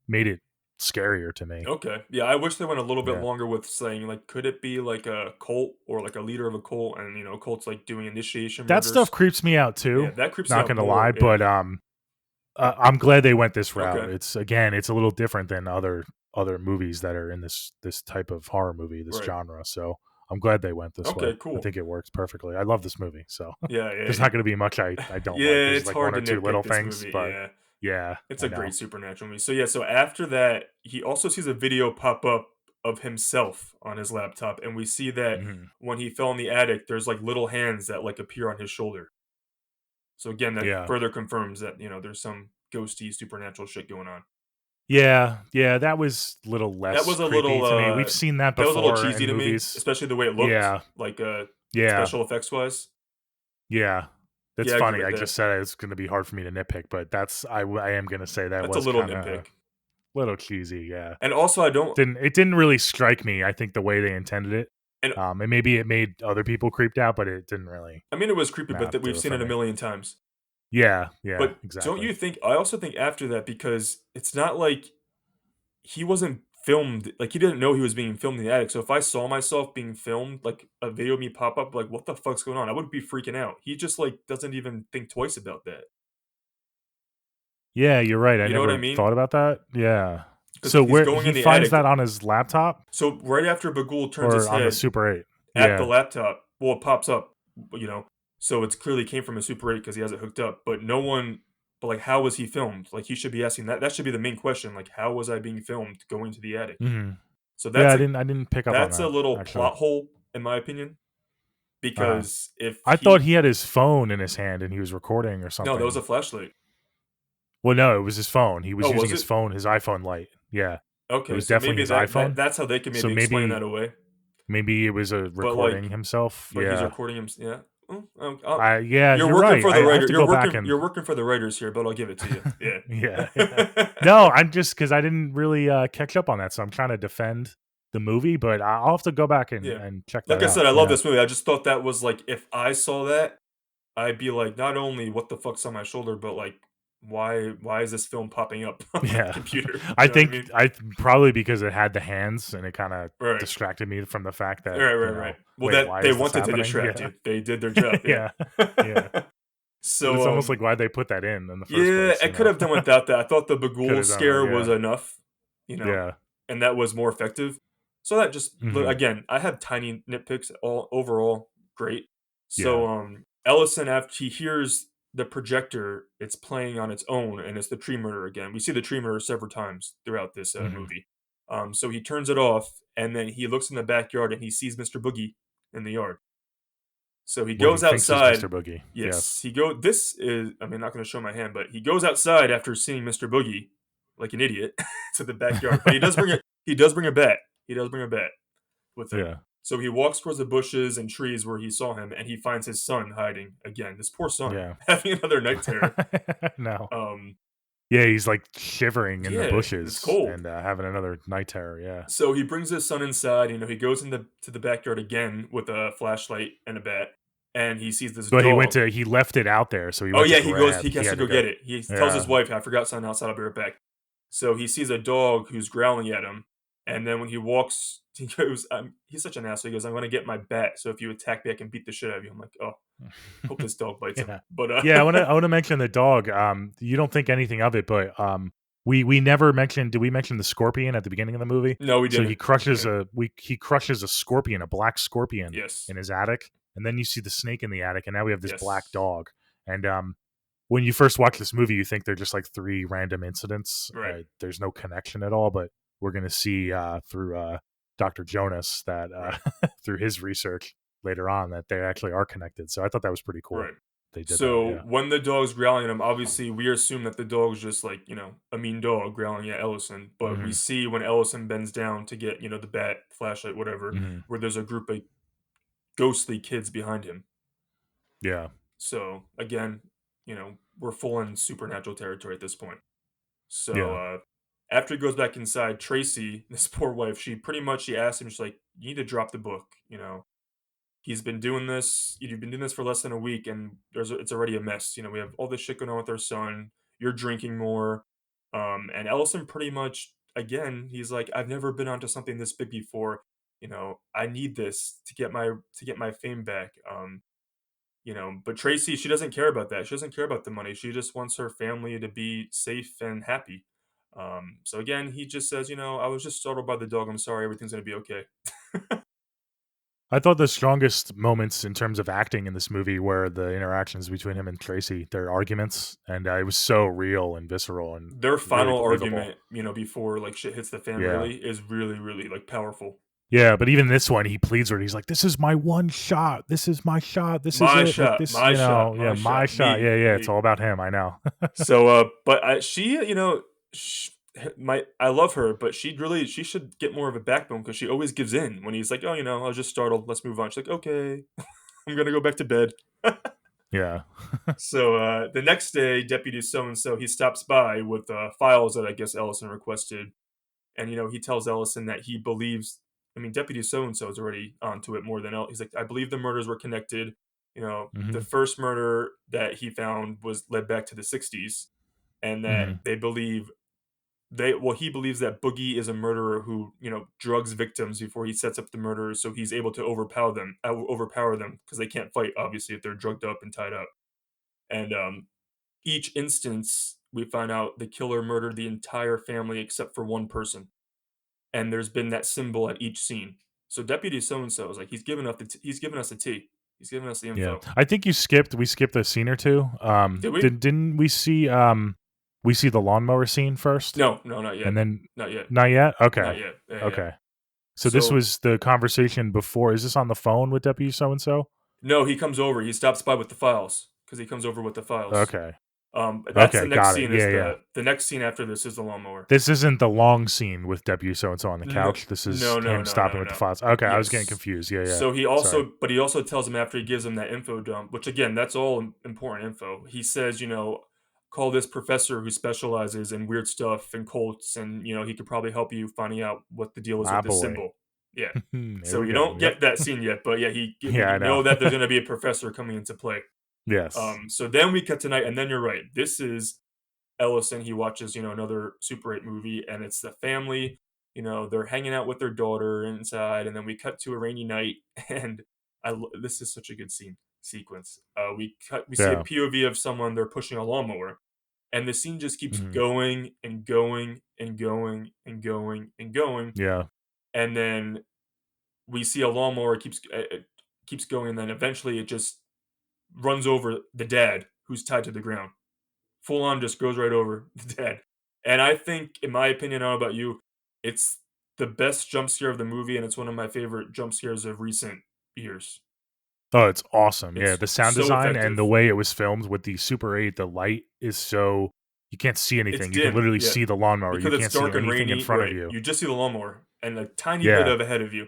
made it scarier to me. Okay. Yeah, I wish they went a little bit Yeah. longer with saying like, could it be like a cult or like a leader of a cult, and cults like doing initiation That stuff murders. creeps me out Yeah, too. that creeps me Not out gonna lie, more. Yeah. but I'm glad they went this route. Okay. It's a little different than other movies that are in this type of horror movie, this Right. genre. So I'm glad they went this way. Okay. I Cool. think it works perfectly. I love this movie, so Yeah. Yeah. there's not going to be much I don't Yeah. like. There's It's like one hard or to two little nitpick this things, movie. but Yeah. yeah, It's I a know. great supernatural movie. So yeah. So after that, he also sees a video pop up of himself on his laptop, and we see that Mhm. when he fell in the attic, there's like little hands that like appear on his shoulder. So again, that Yeah, further confirms that there's some ghosty supernatural shit going on. yeah. That was a little That less was a creepy little to me. We've seen that that was a little before cheesy in to me, movies. especially the way it looked, Yeah, like yeah, special effects wise. yeah. That's Yeah, I agree funny. with I that. just said it's going to be hard for me to nitpick, but I am going to say that That's a was little kind of a nitpick. little cheesy. Yeah. And also I don't Didn't really strike me. I think the way they intended it, and and maybe it made other people creeped out, but it didn't really I mean it was creepy, but map that we've to it seen for it a me. million times. Yeah, yeah, But don't exactly. you think I also think after that because it's not like he wasn't filmed like he didn't know he was being filmed in the attic. So if I saw myself being filmed, like a video of me pop up, like what the fuck's going on? I would be freaking out. He just like doesn't even think twice about that. Yeah, you're right. I You know what I never mean? thought about that. Yeah. Because So if he's where going he in the finds attic, that on his laptop so right after Bagul turns his or on the head Super 8? at the Yeah. laptop, well, it pops up, so it's clearly came from a Super 8 because he has it hooked up. But no one, but like, how was he filmed? Like, he should be asking that. That should be the main question. Like, how was I being filmed going to the attic? hmm So Yeah, I didn't pick up on that's a that little actually. plot hole in my opinion Uh because if I thought he he had his phone in his hand and he was recording or no, that was a something. flashlight. Well, no, it was his phone. He was Oh, using was his it? phone, his iPhone Lite. Yeah. It Okay, was so definitely maybe his iPhone. that's how they can So maybe explain that maybe away. maybe it was a But recording himself. but he's Yeah. recording him. Yeah. Yeah, You're you're working right. for the I have writer. to go back and You're working for the writers here, but I'll give it to you. yeah, yeah. Yeah. No, I'm just because I didn't really catch up on that, so I'm trying to defend the movie, but I'll have to go back and, Yeah. and check Like that I said, out. I love Yeah. this movie. I just thought that was like if I saw that, I'd be like, not only what the fuck's on my shoulder, but like why is this film popping up on my Yeah. computer? I You know what I think mean? I probably because it had the hands and it kind of Right. distracted me from the fact that, Right, right, right. Well, wait, that why they is this wanted to happening? distract Yeah. you. They did their job, Yeah. Yeah. yeah. But it's So, almost like why'd they put that in the first yeah, place, I you could know? have done without that. I thought the Could Bagul have done that, scare was yeah. enough, you know, Yeah. and that was more effective. So that just Mhm. again, I have tiny nitpicks. All overall, great. Yeah. So, Ellison, after he hears the projector, it's playing on its own, and it's the tree murder again. We see the tree murder several times throughout this Mhm. movie. So he turns it off, and then he looks in the backyard, and he sees Mr. Boogie in the yard. So he What he goes thinks is outside. Mr. Boogie. Yes, Yes. this is, I mean, not gonna show my hand, but he goes outside after seeing Mr. Boogie, like an idiot, to the backyard, but he does bring a bat. He does bring a bat with him. Yeah. So he walks towards the bushes and trees where he saw him, and he finds his son hiding again. This poor son Yeah. having another night terror. No. Um, Yeah, he's, like, shivering in the yeah, it's bushes cold. and, having another night terror, yeah. So he brings his son inside. He goes to the backyard again with a flashlight and a bat, and he sees this But dog. he left it out there, so he Oh went to yeah, he grab he has to had to go go. get it. He tells his Yeah. wife, "I forgot something outside. I'll be right back." So he sees a dog who's growling at him, and then when he walks, he goes, he's such an asshole. He goes, "I'm gonna get my bat. So if you attack me, I can beat the shit out of you." I'm like, "Oh, hope this dog bites him." Yeah. But Yeah, I wanna mention the dog, you don't think anything of it, but, we never mentioned did we mention the scorpion at the beginning of the movie? no, we So didn't. We didn't. he crushes a scorpion, a black scorpion Yes, in his attic, and then you see the snake in the attic, and now we have this black yes, dog, and, when you first watch this movie, you think they're just, like, 3 random incidents, right, there's no connection at all, but we're gonna see, through, Dr. Jonas that, right, through his research later on that they actually are connected, so I thought that was pretty cool. right. They did that, So yeah. when the dog's growling at him, obviously we assume that the dog's just like, a mean dog growling at Ellison. But we Mhm, see when Ellison bends down to get, the bat, flashlight, whatever, mhm. where there's a group of ghostly kids behind him. Yeah, So again, we're full in supernatural territory at this point. So yeah. after he goes back inside, Tracy, this poor wife, she asked him, she's like, "You need to drop the book, He's been doing this. You've been doing this for less than a week, and it's already a mess. We have all this shit going on with our son. You're drinking more." And Ellison pretty much again, he's like, "I've never been onto something this big before. I need this to get my fame back." But Tracy, she doesn't care about that. She doesn't care about the money. She just wants her family to be safe and happy. So again, he just says, "I was just startled by the dog. I'm sorry. Everything's gonna be okay." I thought the strongest moments in terms of acting in this movie were the interactions between him and Tracy, their arguments, and, it was so real and visceral and Their really final believable. argument, before like shit hits the fan, Yeah. really is really, really like powerful. Yeah, but even this one, he pleads with her. He's like, "This is my one shot. This is my shot. This is My it. Like shot, this, my shot, yeah, my my shot, shot. Yeah, yeah. It's me. all about him. I know." So, but she, sh- I love her, but she should get more of a backbone because she always gives in when he's like, "Oh, I was just startled. Let's move on." She's like, "Okay, I'm gonna go back to bed." Yeah. So the next day, Deputy So and So he stops by with files that I guess Ellison requested, and he tells Ellison that he believes. I mean, Deputy So and So is already onto it more than He's like, "I believe the murders were connected. The Mhm. first murder that he found was led back to the '60s, and that Mhm. they believe he believes that Boogie is a murderer who drugs victims before he sets up the murders, so he's able to overpower them because they can't fight obviously if they're drugged up and tied up. And each instance, we find out the killer murdered the entire family except for one person, and there's been that symbol at each scene. So Deputy So and So is like he's given us the tea. He's given us the Yeah. info. I think we skipped a scene or two. Did we? Didn't we see the lawnmower scene first? No, no, not yet. And then Not yet. not yet? Okay. Not yet. Yeah, yeah. Okay. So this So was the conversation before. Is this on the phone with Deputy so and so? no, he comes over. He stops by with the files because he comes over with the files. Okay. That's the Okay, next got it. scene. Yeah, Is yeah. the next scene after this is the lawnmower. This isn't the long scene with Deputy so and so on the No, couch. This is no, no, him no, stopping no, with the no. files. Okay, I was getting Yes. confused. Yeah, yeah. So Sorry. he also tells him after he gives him that info dump, which again, that's all important info. He says, call this professor who specializes in weird stuff and cults, and he could probably help you finding out what the deal is My with this boy. symbol. Yeah. There So we you go. don't Yep. get that scene yet, but yeah, Yeah, I we know. know that there's going to be a professor coming into play. Yes. So then we cut tonight, and then you're right. This is Ellison. He watches, another Super 8 movie, and it's the family. They're hanging out with their daughter inside, and then we cut to a rainy night, and this is such a good scene. sequence. We see a Yeah. POV of someone, they're pushing a lawnmower, and the scene just keeps Mhm. going and going and going and going and going, Yeah. and then we see a lawnmower keeps going, and then eventually it just runs over the dad who's tied to the ground. Full on just goes right over the dad. And I think, in my opinion, I don't know about you, it's the best jump scare of the movie, and it's one of my favorite jump scares of recent years. Oh, it's awesome. Yeah, It's the sound so design and the effective. way it was filmed with the Super 8, the light is so you can't see It's anything. You can dim, literally yeah, see the lawnmower. You because it's can't see dark and anything in rainy, front of right, you. you just see the lawnmower and a tiny bit Yeah. of ahead of you,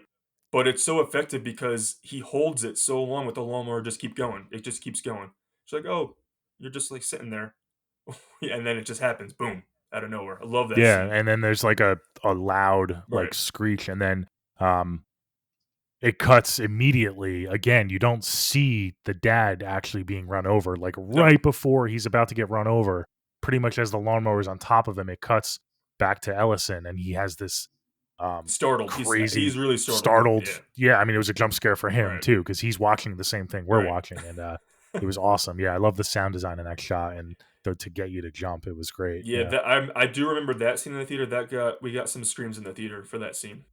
but it's so effective because he holds it so long with the lawnmower just keep going. It just keeps going. It's like, "Oh, you're just, like, sitting there." Yeah, and then it just happens, boom, out of nowhere. I love that Yeah, scene. and then there's like a loud Right. like screech and then um it cuts immediately. Again, you don't see the dad actually being run over. Like No, right before he's about to get run over, pretty much as the lawnmower's on top of him, it cuts back to Ellison and he has this startled. He's crazy really startled. startled. Yeah, Yeah, I mean it was a jump scare for him right, too, because he's watching the same thing we're right. watching and it was awesome. Yeah, I love the sound design in that shot and to get you to jump, it was great. Yeah, Yeah. that I do remember that scene in the theater. We got some screams in the theater for that scene.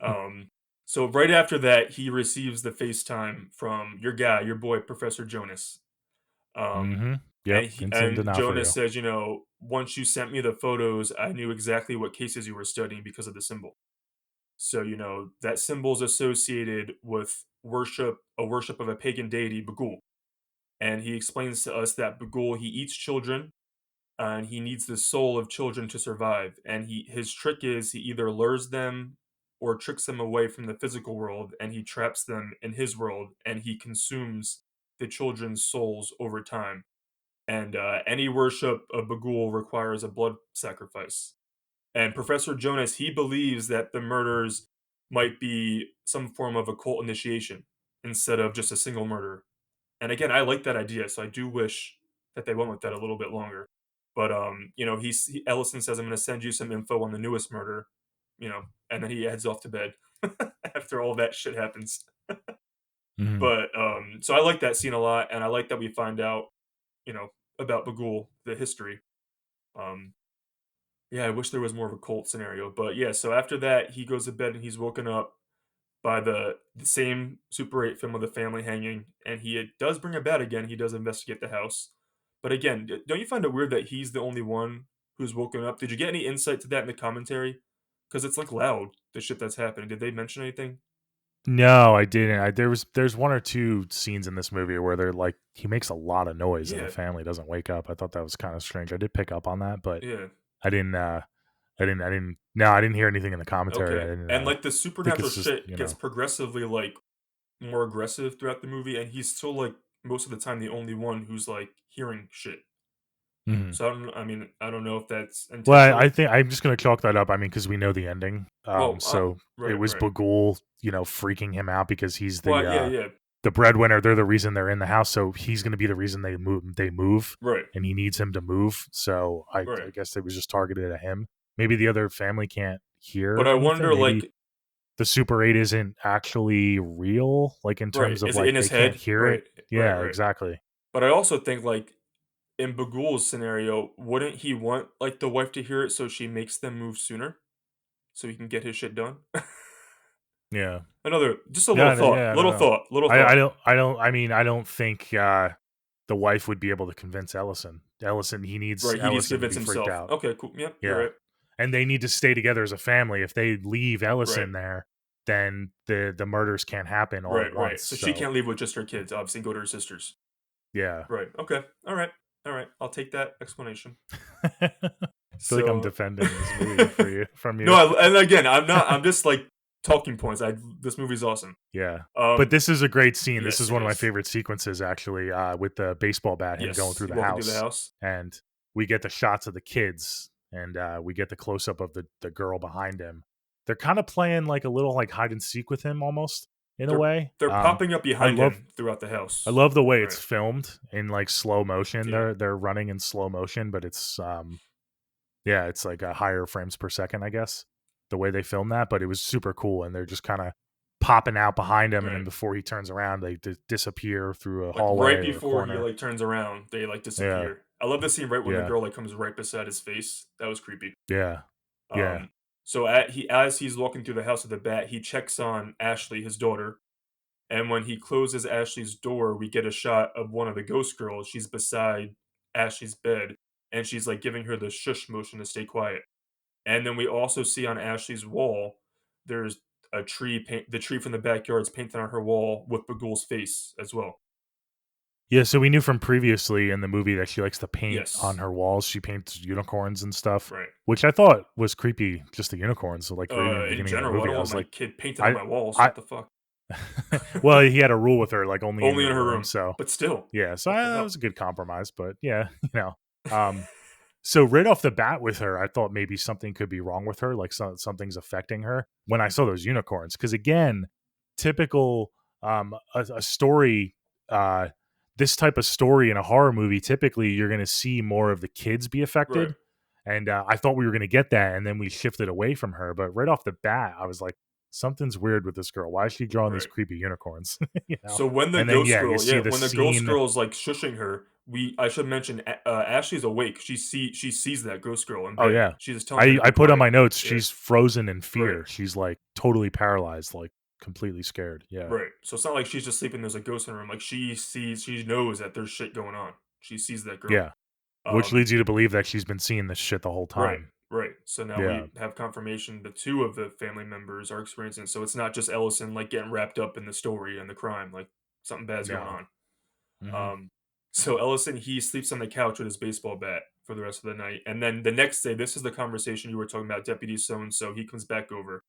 Um, so right after that, he receives the FaceTime from your guy, your boy, Professor Jonas. Um, Mm-hmm. Yep. and Vincent Jonas D'Onofrio. says, you know, once you sent me the photos, I knew exactly what cases you were studying because of the symbol. So, you know, that symbol is associated with worship of a pagan deity, Bagul. And he explains to us that Bagul, he eats children, and he needs the soul of children to survive. And his trick is he either lures them or tricks them away from the physical world, and he traps them in his world, and he consumes the children's souls over time. And any worship of Bagul requires a blood sacrifice. And Professor Jonas, he believes that the murders might be some form of occult initiation instead of just a single murder. And again, I like that idea, so I do wish that they went with that a little bit longer. But you know, Ellison says, "I'm going to send you some info on the newest murder," you know, and then he heads off to bed after all that shit happens. Mhm. But so I like that scene a lot, and I like that we find out, you know, about Bagul, the history. Um, yeah, I wish there was more of a cult scenario, but yeah. So after that, he goes to bed and he's woken up by the same Super 8 film of the family hanging, and he does bring a bat again. He does investigate the house. But again, don't you find it weird that he's the only one who's woken up? Did you get any insight to that in the commentary? Because it's like loud, the shit that's happening. Did they mention anything? No, I didn't. There's 1 or 2 scenes in this movie where they're like he makes a lot of noise and the Yeah, family doesn't wake up. I thought that was kinda strange. I did pick up on that, but yeah. I didn't, I didn't no, I didn't hear anything in the commentary. I Okay. didn't, And like the think supernatural it's just, shit you gets know. progressively like more aggressive throughout the movie, and he's still like most of the time the only one who's like hearing shit. Mhm. So I mean, I don't know if that's Well, I intentional. think I'm just gonna chalk that up, I mean, because we know the ending. Well, So it right, was right. Bagul, you know, freaking him out because he's Well, yeah, yeah, the breadwinner. They're the reason they're in the house, so he's gonna be the reason they move, right, and he needs him to move. So right. I guess it was just targeted at him. Maybe the other family can't But hear I anything. wonder, Maybe like, the Super 8 isn't actually real, like, in right, terms of, is it like, in his they can't head? hear it. Right, right, Yeah, right. exactly. But I also think, like, in Bagul's scenario, wouldn't he want like the wife to hear it so she makes them move sooner so he can get his shit done? Yeah. Another, just a Yeah, yeah, I don't know. little thought. I mean, I don't think, the wife would be able to convince Ellison. He needs Right, he needs to Ellison to convince be freaked himself. out. Okay, cool. Yep, you're Yeah. right. And they need to stay together as a family. If they leave Right, Ellison there, then the murders can't happen all at right, right. once. So she So, can't leave with just her kids. Obviously, go to her sisters. yeah. Right. Okay. All right. All right. I'll take that explanation. I feel like I'm So, defending this movie for you from no, you. and again, I'm not. I'm just like talking points. This movie's awesome. Yeah. But Um, this is a great scene. This yes, is it one of my is. favorite sequences actually, with the baseball bat, him going Yes, through you the walking through the house. house. And we get the shots of the kids and we get the close up of the girl behind him. They're kind of playing like a little like hide and seek with him almost in a They're way. they're popping up I behind love him throughout the I house. love the way it's Right. filmed in like slow motion. Yeah. They're running in slow motion, but it's yeah, it's like a higher frames per second, I guess. The way they film that, but it was super cool and they're just kind of popping out behind him, and then Right. before he turns around, they disappear through a Like right hallway or a before he corner. like turns around, they like Yeah, disappear. I love the scene right when the yeah, girl like comes right beside his face. That was creepy. yeah, yeah. So as he's walking through the house with the bat, he checks on Ashley, his daughter, and when he closes Ashley's door, we get a shot of one of the ghost girls. She's beside Ashley's bed, and she's like giving her the shush motion to stay quiet. And then we also see on Ashley's wall, there's a tree paint. The tree from the backyard is painted on her wall with Bagul's face as well. Yeah, so we knew from previously in the movie that she likes to paint on Yes, her walls. She paints unicorns and stuff, right. which I thought was creepy. Just the unicorns. So, like right in the In beginning of the general, I movie, don't I want was my like, kid painted on I, my walls. I. What the fuck? Well, he had a rule with her, like only in Only your in her room. room, So but still, yeah, so what the that hell? was a good compromise. But yeah, um, so right off the bat with her, I thought maybe something could be wrong with her, like something's affecting her when I saw those unicorns. Because again, typical a story, uh, this type of story in a horror movie, typically you're going to see more of the kids be Right. affected, and I thought we were going to get that, and then we shifted away from her. But right off the bat, I was like, something's weird with this girl. Why is she drawing these Right. creepy unicorns? So when the And then ghost yeah, you girl, see yeah, the when the ghost scene. girl is like shushing her, I should mention Ashley's awake. She sees that ghost girl in Oh bed. yeah. She's just telling her I to be I put on quiet. my notes, Yeah. she's frozen in Right. fear. She's like totally paralyzed, like completely scared. Yeah. Right. So it's not like she's just sleeping. There's a ghost in her room. Like she knows that there's shit going on. She sees that girl. Yeah. Which Um. leads you to believe that she's been seeing this shit the whole Right. time. Right. So now Yeah. we have confirmation the two of the family members are experiencing. So it's not just Ellison like getting wrapped up in the story and the crime. Like something bad's going No. on. Mhm. Um, so Ellison, he sleeps on the couch with his baseball bat for the rest of the night. And then the next day, this is the conversation you were talking about, Deputy So and so. He comes back over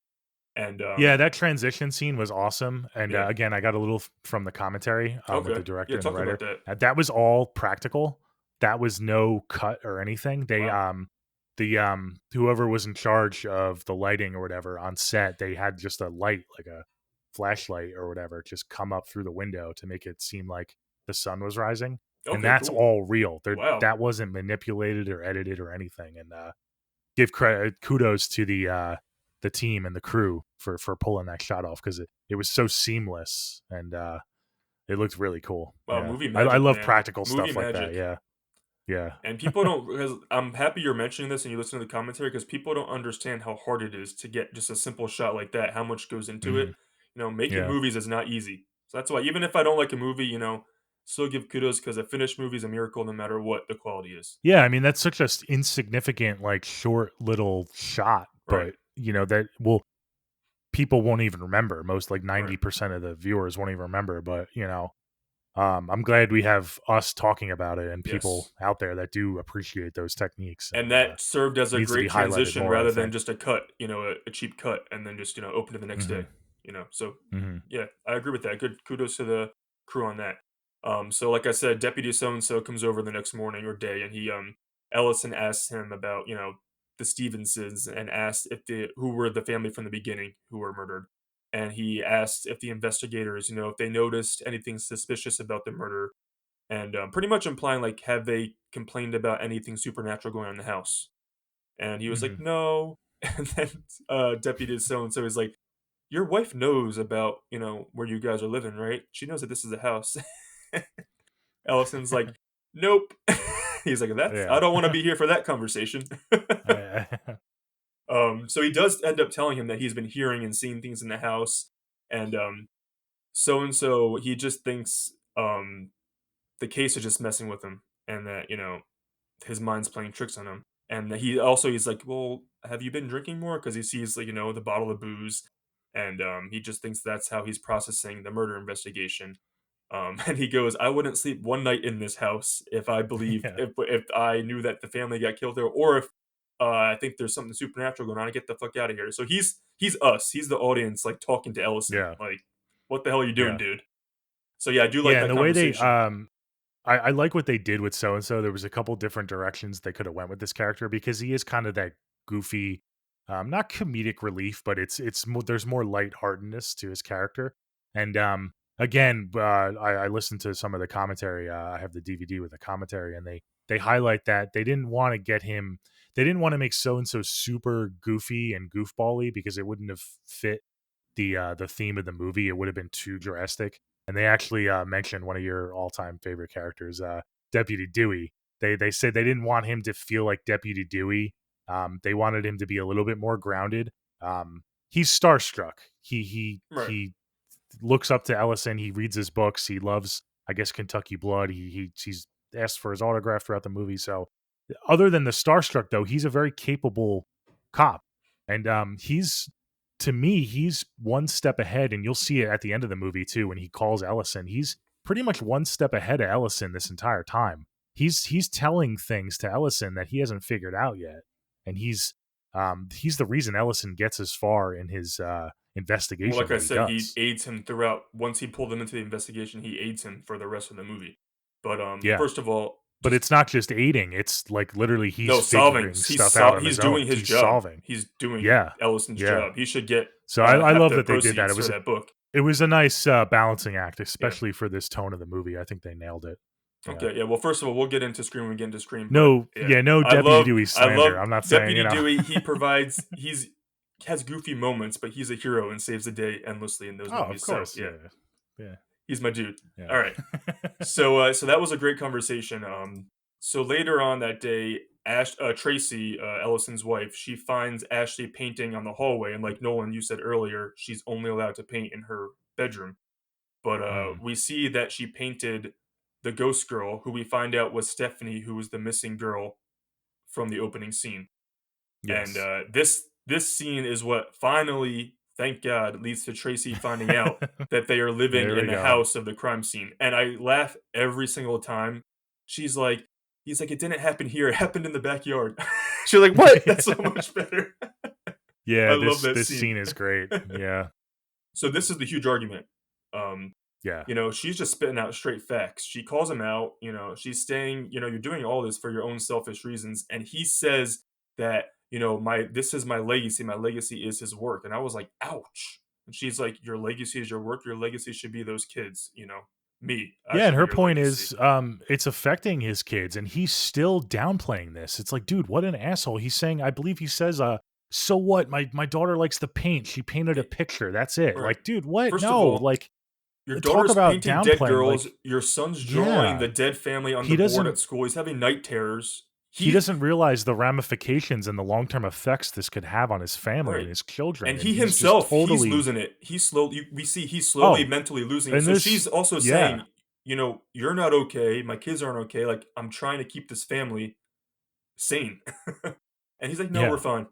and Yeah, that transition scene was awesome, and, yeah. again, I got a little from the commentary, with Okay. the Yeah, director and the talk about writer. that. That was all practical. That was no cut or anything. Wow. Whoever was in charge of the lighting or whatever on set, they had just a light, like a flashlight or whatever, just come up through the window to make it seem like the sun was rising, and Okay, that's cool. all real. Wow. That wasn't manipulated or edited or anything, and, give credit kudos to the team and the crew for pulling that shot off because it was so seamless and it looked really cool. Wow, Yeah, movie I magic, love man. practical Movie stuff like that. magic. Yeah, yeah. And people don't because I'm happy you're mentioning this and you listen to the commentary because people don't understand how hard it is to get just a simple shot like that, how much goes into it. Hmm. Making Yeah, movies is not easy. So that's why even if I don't like a movie, still give kudos because a finished movie is a miracle no matter what the quality is. yeah. I mean, that's such a insignificant, like short little shot, Right. but that will people won't even remember. Most like Right. 90% of the viewers won't even remember. But I'm glad we have us talking about it and people Yes. out there that do appreciate those techniques, And and that served as a needs to be great highlighted transition more, I rather than think. just a cut, a cheap cut, and then just open to the next day. Hmm. So Hmm. yeah, I agree with that. Good kudos to the crew on that. So like I said, Deputy So and So comes over the next morning or day, and he Ellison asks him about the Stevensons and asked if who were the family from the beginning who were murdered, and he asked if the investigators if they noticed anything suspicious about the murder, and pretty much implying like have they complained about anything supernatural going on in the house, and he was like Hmm. no, and then Deputy So and So is like your wife knows about where you guys are living, right? She knows that this is a house. Ellison's like, nope. He's like, that's I Yeah. don't want to be here for that conversation. So he does end up telling him that he's been hearing and seeing things in the house, and so and so he just thinks the case is just messing with him, and that his mind's playing tricks on him. And he's like, well, have you been drinking more? Because he sees like the bottle of booze, and he just thinks that's how he's processing the murder investigation. And he goes, I wouldn't sleep one night in this house if I believed Yeah. if I knew that the family got killed there, or if I think there's something supernatural going on. I get the fuck out of here. So he's us. He's the audience, like talking to Ellison, Yeah. like, what the hell are you doing, Yeah. dude? So yeah, I do like Yeah. And that the way they conversation. I like what they did with so and so. There was a couple different directions they could have went with this character because he is kind of that goofy, not comedic relief, but it's more, there's more lightheartedness to his character. And again, I listened to some of the commentary. I have the DVD with the commentary, and they highlight that they didn't want to get him. They didn't want to make so and so super goofy and goofbally because it wouldn't have fit the theme of the movie, it would have been too drastic. And they actually mentioned one of your all time favorite characters, Deputy Dewey. They said they didn't want him to feel like Deputy Dewey. They wanted him to be a little bit more grounded. He's starstruck. Right. He looks up to Ellison. He reads his books. He loves, I guess, Kentucky Blood. He's asked for his autograph throughout the movie. So, other than the starstruck, though, he's a very capable cop, and he's to me, he's one step ahead. And you'll see it at the end of the movie too when he calls Ellison. He's pretty much one step ahead of Ellison this entire time. He's telling things to Ellison that he hasn't figured out yet, and he's the reason Ellison gets as far in his Well, investigation like I that he said, he does. aids him throughout. Once he pulled him into the investigation, he aids him for the rest of the movie. But Yeah, first of all, but just it's not just aiding, it's, like, literally he's no solving. figuring stuff out on He's his doing own. his He's job. solving. He's doing Yeah, Ellison's yeah. job. He should get So I half love the that they did that. proceeds for that book. It was a nice, balancing act, Yeah. especially for this tone of the movie. I think they nailed it. Yeah. Okay. Yeah. Well, first of all, we'll get into Scream when we get into Scream. But No yeah, yeah, no Deputy Dewey I slander. love I'm not saying, Deputy Dewey. He provides. He's has goofy moments, but he's a hero and saves the day endlessly in those Oh, of movies. So course, yeah, yeah. Yeah, he's my dude. yeah. All right. So that was a great conversation. So later on that day, Tracy, Ellison's wife, she finds Ashley painting on the hallway, and like Nolan, you said earlier, she's only allowed to paint in her bedroom. But Mm, we see that she painted the ghost girl, who we find out was Stephanie, who was the missing girl from the opening scene. And yes. this scene is what finally, thank God, leads to Tracy finding out that they are living There in we the go. house of the crime scene. And I laugh every single time. She's like, he's like, it didn't happen here. It happened in the backyard. She's like, what? That's so much better. I Yeah, love that this scene. scene is great. Yeah, So this is the huge argument. Um, yeah. she's just spitting out straight facts. She calls him out. She's saying, you're doing all this for your own selfish reasons. And he says that, my this is my legacy. My legacy is his work. And I was like, ouch. And she's like, your legacy is your work. Your legacy should be those kids. Me. I Yeah, and should be her your point legacy. is, it's affecting his kids, and he's still downplaying this. It's like, dude, what an asshole. He's saying, I believe he says, so what? My daughter likes to paint. She painted a Eh, picture. That's it. Right. Like, dude, what? First of No, all, like, your talk daughter's about painting dead downplaying. girls. Like, Your son's drawing yeah, the dead family on the he board doesn't at school. He's having night terrors. he He doesn't realize the ramifications and the long term effects this could have on his family and Right. his children, And and he he's just himself, he's totally. losing it. We see he's slowly Oh, mentally losing it. and So this, she's also yeah, saying, you're not okay. My kids aren't okay. Like, I'm trying to keep this family sane. And he's like, no, we're yeah. fine.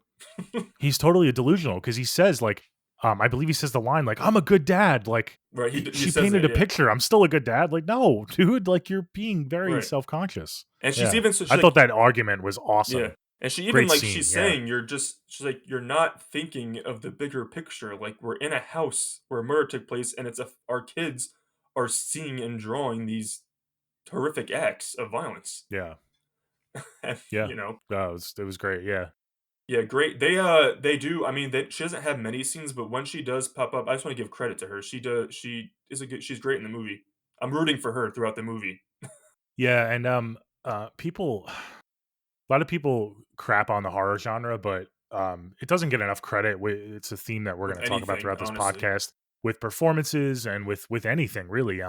He's totally delusional because he says, like, I believe he says the line, like, "I'm a good dad." Like, Right. He she says painted that. a Yeah. picture. I'm still a good dad. Like, no, dude. Like, you're being very Right. self conscious. And Yeah, she's I thought like, that argument was yeah. awesome. And she even Great like, scene. she's Yeah, saying, she's like, you're not thinking of the bigger picture. Like, we're in a house where a murder took place, and our kids are seeing and drawing these horrific acts of violence. yeah, And, yeah. It was great. Yeah, Yeah, great. They do. I mean, she doesn't have many scenes, but when she does pop up, I just want to give credit to her. She is a good. She's great in the movie. I'm rooting for her throughout the movie. yeah. And people, a lot of people crap on the horror genre, but it doesn't get enough credit. It's a theme that we're With going to talk about anything, throughout this honestly. podcast with performances and with anything really.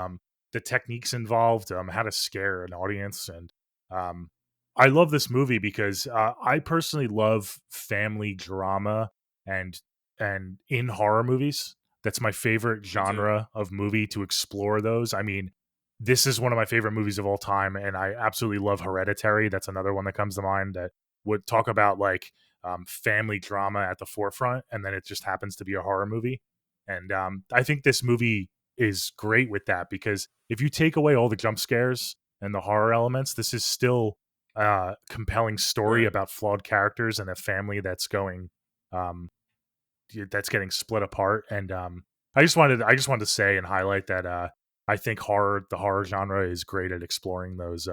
The techniques involved, how to scare an audience, and um, I love this movie because I personally love family drama and in horror movies. That's my favorite Me too. genre of movie to explore those. I mean, this is one of my favorite movies of all time, and I absolutely love Hereditary. That's another one that comes to mind that would talk about like family drama at the forefront, and then it just happens to be a horror movie. And I think this movie is great with that because if you take away all the jump scares and the horror elements, this is still a compelling story Right. about flawed characters and a family um, that's getting split apart. And I just wanted to say and highlight that I think the horror genre is great at exploring those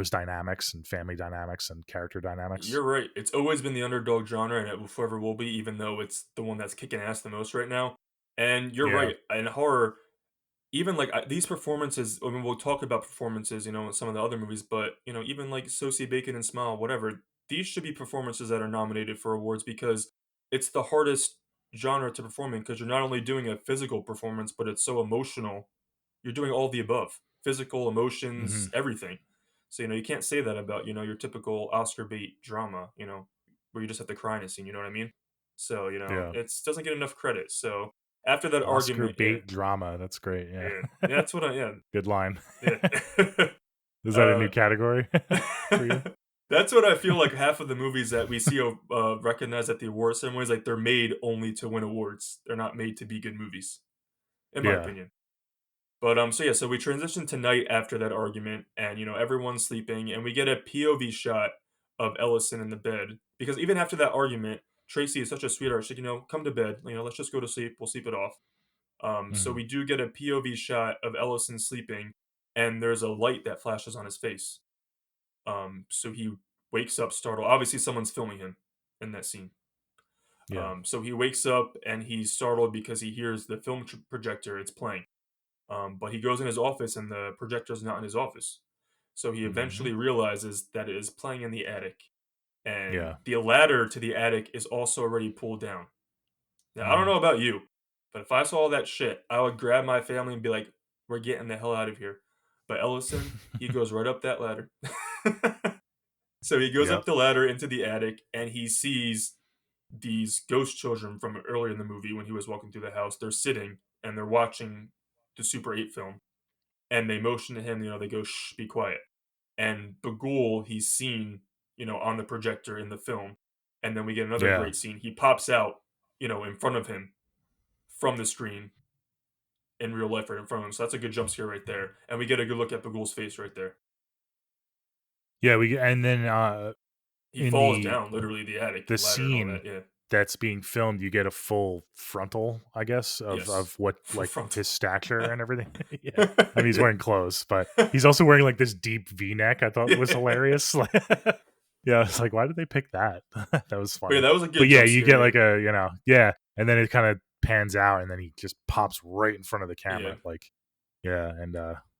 dynamics and family dynamics and character dynamics. You're right. It's always been the underdog genre, and it forever will be, even though it's the one that's kicking ass the most right now. And you're Yeah, right. In horror, even like these performances, I mean, we'll talk about performances, in some of the other movies, but even like Sosie Bacon and Smile, whatever, these should be performances that are nominated for awards because it's the hardest. genre to performing because you're not only doing a physical performance, but it's so emotional. You're doing all the above: physical, Hmm. emotions, everything. So you can't say that about your typical Oscar bait drama, where you just have to cry in a scene. You know what I mean? So Yeah. it doesn't get enough credit. So after that Oscar argument, yeah, bait drama. That's great. Yeah. yeah, yeah, that's what I yeah Good line. yeah. Is that a new category for you? That's what I feel like half of the movies that we see recognized at the awards ceremonies, like they're made only to win awards. They're not made to be good movies, in my Yeah. opinion. But so yeah, so we transition to night after that argument, and everyone's sleeping, and we get a POV shot of Ellison in the bed because even after that argument, Tracy is such a sweetheart. She's like, come to bed. Let's just go to sleep. We'll sleep it off. So Hmm. we do get a POV shot of Ellison sleeping, and there's a light that flashes on his face. So he wakes up startled. Obviously, someone's filming him in that scene. Yeah. So he wakes up and he's startled because he hears the film projector. It's playing. But he goes in his office and the projector's not in his office. So he Hmm. eventually realizes that it is playing in the attic, and Yeah. the ladder to the attic is also already pulled down. Now I don't Hmm. know about you, but if I saw all that shit, I would grab my family and be like, "We're getting the hell out of here." But Ellison, he goes right up that ladder. So he goes Yep. up the ladder into the attic and he sees these ghost children from earlier in the movie when he was walking through the house. They're sitting and they're watching the Super 8 film, and they motion to him, they go, "Shh, be quiet." And Bagul, he's seen, on the projector in the film. And then we get another Yeah. great scene. He pops out, in front of him from the screen in real life right in front of him. So that's a good jump scare right there. And we get a good look at Bagul's face right there. Yeah. We and then He in falls down, literally, the attic the ladder and all scene that. Yeah. that's being filmed, you get a full frontal, I guess, of Yes. what For like front. his stature and everything. Yeah. I mean, he's wearing clothes, but he's also wearing like this deep V-neck. I thought was Yeah. hilarious. Yeah, it's like, why did they pick that? That was But yeah, funny. that was a But good yeah, jump you scare. get Yeah. like yeah, and then it kind of pans out, and then he just pops right in front of the Yeah. camera, like yeah, and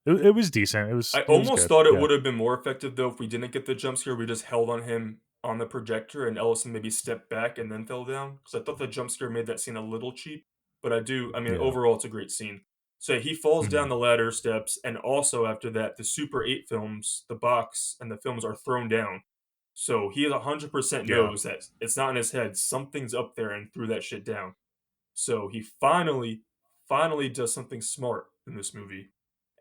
it was decent. I It was almost good. thought it Yeah, would have been more effective though if we didn't get the jump scare. We just held on him on the projector and Ellison maybe stepped back and then fell down. Because I thought the jump scare made that scene a little cheap. But I mean, yeah, overall, it's a great scene. So he falls hmm, down the ladder steps, and also after that, the Super 8 films, the box and the films are thrown down. So he 100% yeah, knows that it's not in his head. Something's up there and threw that shit down. So he finally does something smart in this movie,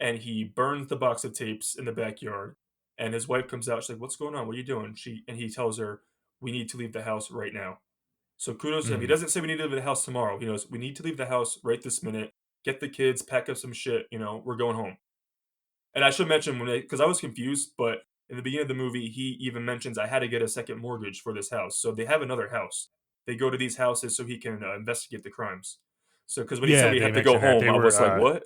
and he burns the box of tapes in the backyard. And his wife comes out. She's like, "What's going on? What are you doing?" He tells her, "We need to leave the house right now." So kudos to him. He hmm, doesn't say we need to leave the house tomorrow. He knows we need to leave the house right this minute. Get the kids, pack up some shit. We're going home. And I should mention because I was confused, but in the beginning of the movie, he even mentions I had to get a second mortgage for this house. So they have another house. They go to these houses so he can investigate the crimes. So because when he said yeah. we They have to go mentioned that home, they I were was like, what?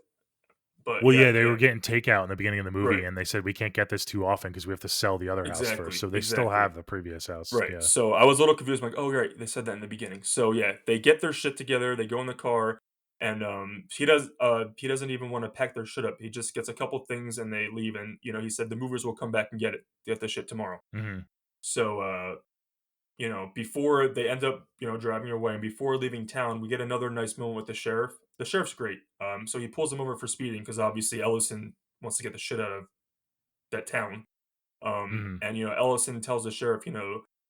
But well, yeah, yeah, they yeah, were getting takeout in the beginning of the movie, right, and they said we can't get this too often because we have to sell the other house first. exactly, So they still exactly. have the previous house. Right. Yeah. So I was a little confused. I'm like, oh, right. They said that in the beginning. So yeah, they get their shit together. They go in the car, and he doesn't even want to pack their shit up. He just gets a couple things and they leave. And he said the movers will come back and get it. Get the shit tomorrow. Hmm. So before they end up driving away and before leaving town, we get another nice moment with the sheriff. The sheriff's great. So he pulls them over for speeding because obviously Ellison wants to get the shit out of that town. Hmm. And Ellison tells the sheriff,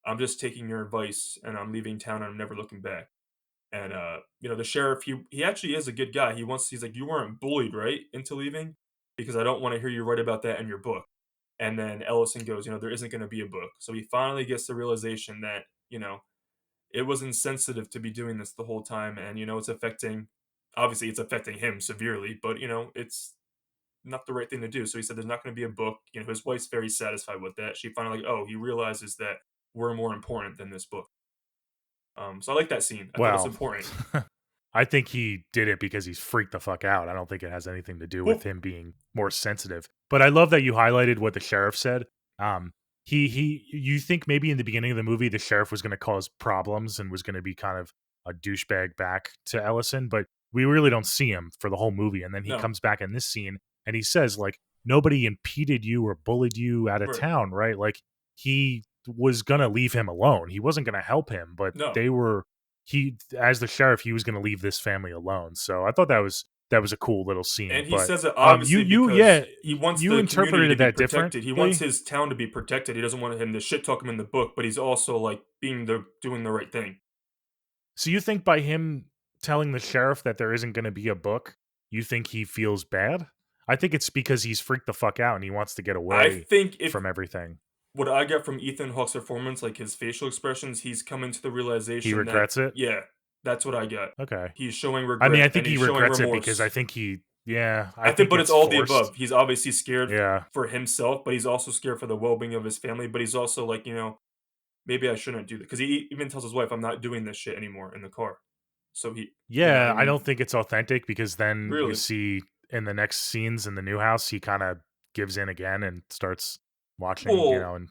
I'm just taking your advice and I'm leaving town and I'm never looking back. And the sheriff, he actually is a good guy. He's like, you weren't bullied, right, into leaving? Because I don't want to hear you write about that in your book. And then Ellison goes, there isn't going to be a book. So he finally gets the realization that, it was insensitive to be doing this the whole time. And, obviously it's affecting him severely, but, it's not the right thing to do. So he said, "There's not going to be a book." His wife's very satisfied with that. She finally, like, oh, he realizes that we're more important than this book. So I like that scene. I thought it was Well, important. I think he did it because he's freaked the fuck out. I don't think it has anything to do with Well, him being more sensitive. But I love that you highlighted what the sheriff said. Um, you think maybe in the beginning of the movie the sheriff was going to cause problems and was going to be kind of a douchebag back to Ellison, but we really don't see him for the whole movie. And then he no, comes back in this scene and he says like nobody impeded you or bullied you out of right, town, right? Like he was going to leave him alone. He wasn't going to help him, but no, they were he, as the sheriff, he was going to leave this family alone. So I thought that was a cool little scene. And he But says it you obviously you because yeah, he wants you the community to interpreted be that protected. He wants differently. his town to be protected. He doesn't want him to shit talk him in the book, but he's also like doing the right thing. So you think by him telling the sheriff that there isn't going to be a book, you think he feels bad? I think it's because he's freaked the fuck out and he wants to get I away think if from everything. what I get from Ethan Hawke's performance, like his facial expressions, he's coming to the He realization that regrets it. yeah, that's what I get. Okay. He's showing I mean, regret I and think he he's showing regrets it because I remorse. think he, yeah, I I think, think but it's it's all the forced. above. He's obviously scared Yeah. for himself, but he's also scared for the well-being of his family. But he's also like, maybe I shouldn't do that because he even tells his wife, "I'm not doing this shit anymore" in the car. So you know what Yeah, I I mean? don't think it's authentic because then you Really? see in the next scenes in the new house, he kind of gives in again and starts watching, Well, and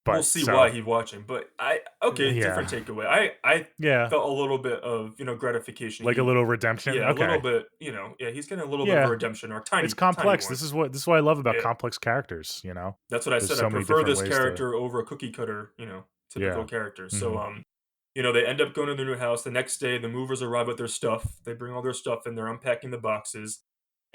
we'll but see why so he's watching. But okay, different yeah. takeaway. I Yeah, felt a little bit of gratification. like a little redemption. Yeah, a little Okay. bit. Yeah, he's getting a little bit of a Yeah. redemption arc, It's tiny complex. one. This is what I love about Yeah. complex characters. That's what I There's said. I so many prefer different this ways to character over a cookie cutter, typical yeah. character. So, Mhm. they end up going to their new house. The next day, the movers arrive with their stuff. They bring all their stuff and they're unpacking the boxes.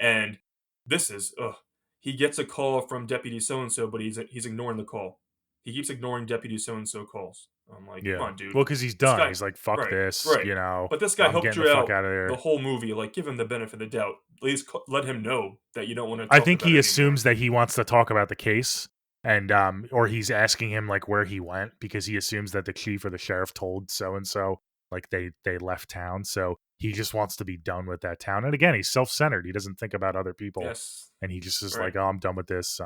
And this is, ugh. He gets a call from Deputy So and so, but he's ignoring the call. He keeps ignoring Deputy So and so calls. I'm like, come Yeah. on, dude. Well, cuz he's This done. guy, He's like fuck right, this, right. But this guy I'm helped getting the you fuck out out of the there. whole movie. Like, give him the benefit of the doubt. At least let him know that you don't want to I talk think about he it anymore. assumes that he wants to talk about the case and or he's asking him like where he went because he assumes that the chief or the sheriff told so and so like they left town. So he just wants to be done with that town. And again, he's self-centered. He doesn't think about other people Yes, and he just is right. like, "Oh, I'm done with this."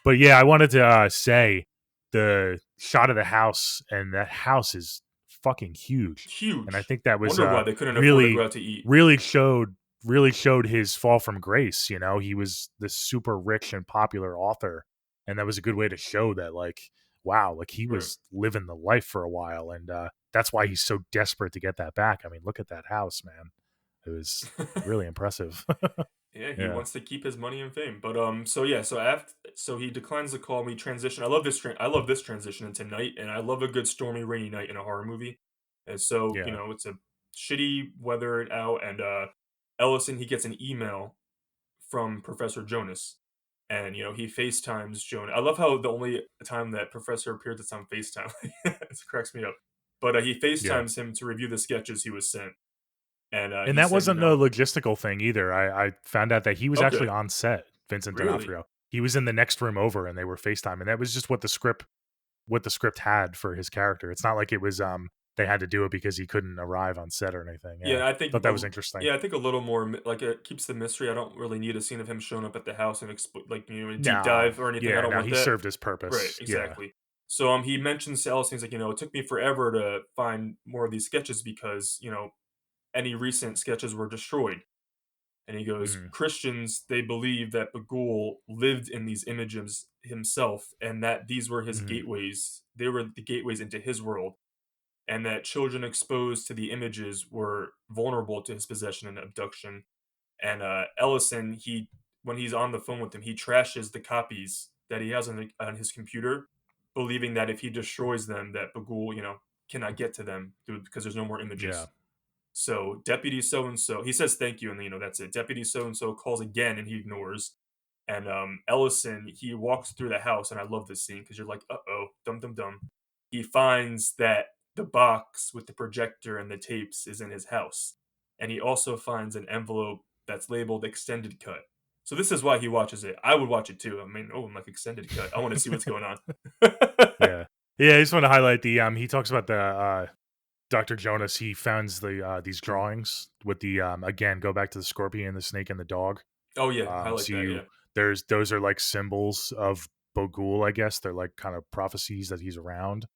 But yeah, I wanted to say the shot of the house and that house is fucking huge. And I Huge. think that was Wonder why they couldn't afford to go really out to eat. really showed really showed his fall from grace. He was this super rich and popular author, and that was a good way to show that, like, wow, like he Right. was living the life for a while, and that's why he's so desperate to get that back. I mean, look at that house, man. It was really impressive. Yeah, he Yeah, wants to keep his money and fame. But so yeah, so he declines the call. We transition. I love this transition into night, and I love a good stormy, rainy night in a horror movie. And so yeah, it's a shitty weather out, and Ellison he gets an email from Professor Jonas, and he FaceTimes Jonas. I love how the only time that Professor appeared is on FaceTime. It cracks me up. But he yeah. FaceTimes him to review the sketches he was sent, and And he that said, wasn't the logistical thing either. I found out that he was actually okay, on set, Vincent really? D'Onofrio. He was in the next room over, and they were FaceTime, and that was just what the script had for his character. It's not like it was they had to do it because he couldn't arrive on set or anything. Yeah. Yeah, I think Thought that was interesting. I think a little more like it keeps the mystery. I don't really need a scene of him showing up at the house and a deep No. dive or anything. I Yeah, don't no, want he that. served his Right, purpose. Yeah. exactly. So he mentions to Alice, he's like, it took me forever to find more of these sketches because any recent sketches were destroyed. And he goes, Mhm. Christians, they believe that Bagul lived in these images himself and that these were his Mhm. gateways. They were the gateways into his world and that children exposed to the images were vulnerable to his possession and abduction. And Ellison, when he's on the phone with him, he trashes the copies that he has on his computer, believing that if he destroys them, that Bagul, cannot get to them because there's no more Yeah. images. So Deputy So and So, he says thank you, and then that's it. Deputy So and So calls again, and he ignores. And Ellison, he walks through the house, and I love this scene because you're like, dum dum dum. He finds that the box with the projector and the tapes is in his house, and he also finds an envelope that's labeled extended cut. So this is why he watches it. I would watch it too. I mean, I'm like extended cut. I want to see what's going on. Yeah. Yeah, I just want to highlight he talks about the Dr. Jonas, he finds these drawings with the again, go back to the scorpion, the snake and the dog. Oh yeah, highlight So that. Yeah, there's those are like symbols of Bogul, I guess. They're like kind of prophecies that he's around.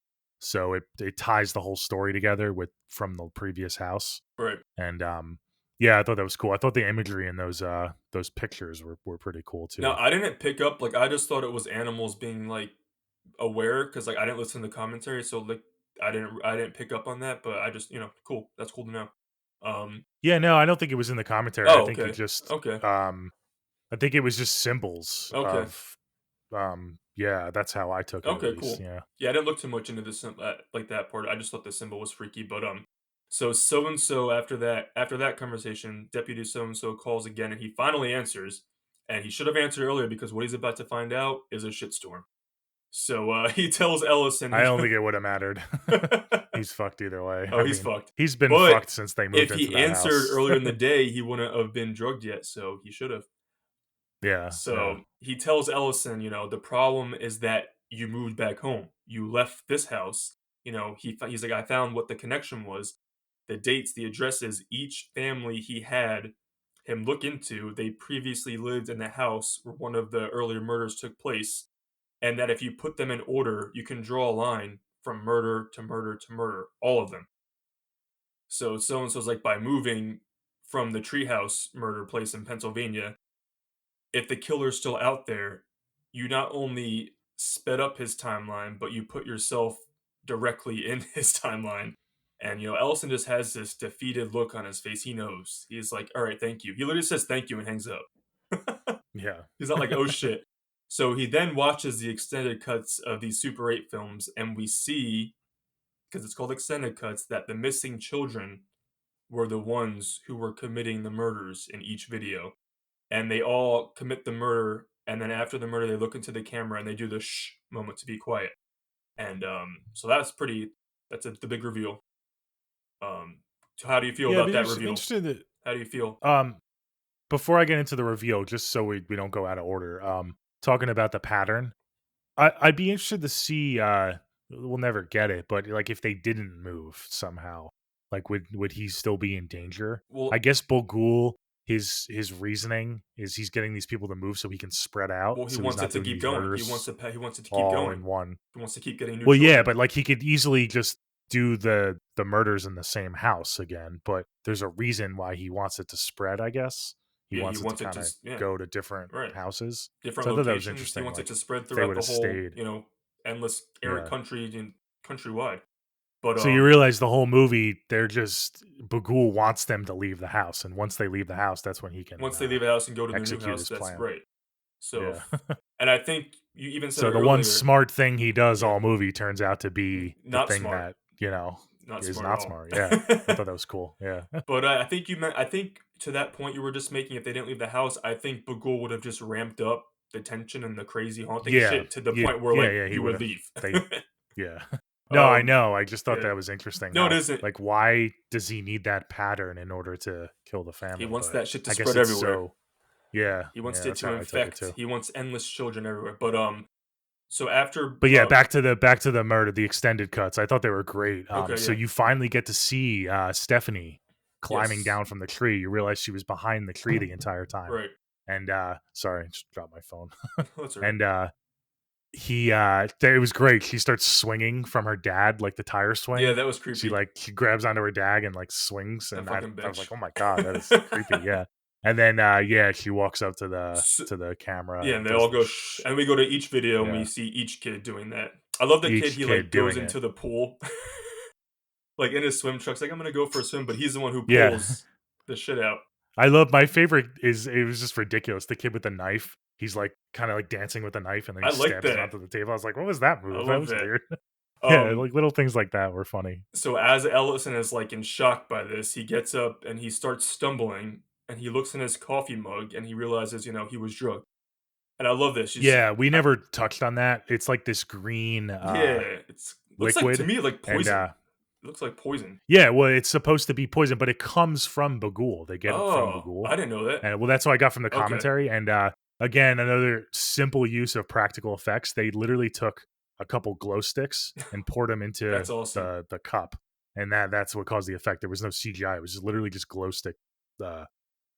So it ties the whole story together with from the previous house. right. And yeah, I thought that was cool. I thought the imagery in those pictures were pretty cool Now too. I didn't pick up like I just thought it was animals being like aware because like I didn't listen to commentary, so like I didn't pick up on that, but I just cool. That's cool to know. Um. Yeah, no, I don't think it was in the commentary. I Oh, think it okay. just Okay. I think it was just symbols Okay. of yeah, that's how I took it at Okay. least. Cool. Yeah. Yeah, I didn't look too much into this like that part. I just thought the symbol was freaky, but So and so after that conversation, Deputy so and so calls again, and he finally answers, and he should have answered earlier because what he's about to find out is a shitstorm. So he tells Ellison, I don't think it would have mattered. oh, He's fucked either way. I he's mean, fucked. he's been But fucked since they moved if into he that answered house. earlier in the day, he wouldn't have been drugged yet, so he should have. Yeah, yeah, So he tells Ellison, the problem is that you moved back home. You left this house. He's like, I found what the connection was, the dates, the addresses. Each family he had him look into, they previously lived in the house where one of the earlier murders took place, and that if you put them in order, you can draw a line from murder to murder to murder, all of them. So and so's like, by moving from the treehouse murder place in Pennsylvania, if the killer's still out there, you not only sped up his timeline, but you put yourself directly in his timeline. And Ellison just has this defeated look on his face. He knows. He's like, "All right, thank you." He literally says thank you and hangs up. yeah. He's not like, "Oh shit." So he then watches the extended cuts of these Super 8 films, and we see, because it's called extended cuts, that the missing children were the ones who were committing the murders in each video, and they all commit the murder, and then after the murder they look into the camera and they do the shh moment to be quiet. And so that's the big reveal. So how do you feel Yeah, I'd about be that reveal? interested that, How do you feel? before I get into the reveal, just so we don't go out of order, talking about the pattern, I'd be interested to see, we'll never get it, but, like, if they didn't move somehow, like, would he still be in danger? I Well, guess Bogul, his reasoning is he's getting these people to move so he can spread out, well, he so he's wants it not to doing keep these going. He wants murders to he wants it to keep all going. in one. He wants to keep getting new Well, yeah, children. but, like, he could easily just do the murders in the same house again, but there's a reason why he wants it to spread, I guess. He Yeah, he wants it to wants it to kinda yeah, go to different right. houses. Different So I thought that was locations. He interesting, wants it like, to spread if they throughout the would've whole, stayed. endless arid Yeah. country and countrywide. But So you realize the whole movie, they're just Bagul wants them to leave the house, and once they leave the house, that's when he can, once they leave the house and go to the new execute house, his that's plan. right. So, Yeah. and I think you even said it So the one earlier. smart thing he does Yeah, all movie turns out to be the not thing smart, that, not is smart at not all. smart. Yeah. I thought that was cool. Yeah. But I think you meant. I think to that point you were just making, if they didn't leave the house, I think Bagul would have just ramped up the tension and the crazy haunting Yeah. shit to the Yeah. point where Yeah, like yeah, he you would would've. leave. They Yeah. No, I know, I just thought Yeah. that was interesting No, it how, isn't. like, why does he need that pattern in order to kill the He family? wants But that shit to I guess spread it's everywhere. so. Yeah, He wants yeah, it that's to how I took it infect. too. He wants endless children everywhere. But so after But yeah, back to the murder, the extended cuts. I thought they were great. okay, So yeah, you finally get to see Stephanie climbing yes, down from the tree. You realize she was behind the tree the entire time. right. And sorry, I just dropped my phone. That's all right. And it was great. She starts swinging from her dad, like the tire Yeah, swing. that was She creepy. like she grabs onto her dad and like swings, That and fucking I was like, bitch. oh my god, that is creepy. Yeah. And then yeah, she walks up to the S camera Yeah, and and they does all the go shh, and we go to each video and we yeah, see each kid doing that. I love the kid. each He kid like goes doing it. into the pool, like in his swim trunks. Like I'm gonna go for a swim, but he's the one who Yeah. pulls the shit out. I love my favorite is it was just ridiculous. The kid with the knife. He's like kind of like dancing with the knife and then I he like stabs it that. onto the table. I was like, what was that I move? That love was that. weird. Yeah, Um, like little things like that were funny. so as Ellison is like in shock by this, he gets up and he starts stumbling and he looks in his coffee mug and he realizes, he was drugged. And I love this. Yeah, we never touched on that. It's like this green Yeah, it's looks like to liquid me like and poison. It looks like poison. yeah, well, it's supposed to be poison, but it comes from Bagul. They get it from Oh, Bagul. I didn't know that. And well, that's what I got from the Okay. commentary. And again, another simple use of practical effects. They literally took a couple glow sticks and poured them into That's awesome. the cup, and that's what caused the effect. There was no CGI. It was just literally just glow stick uh,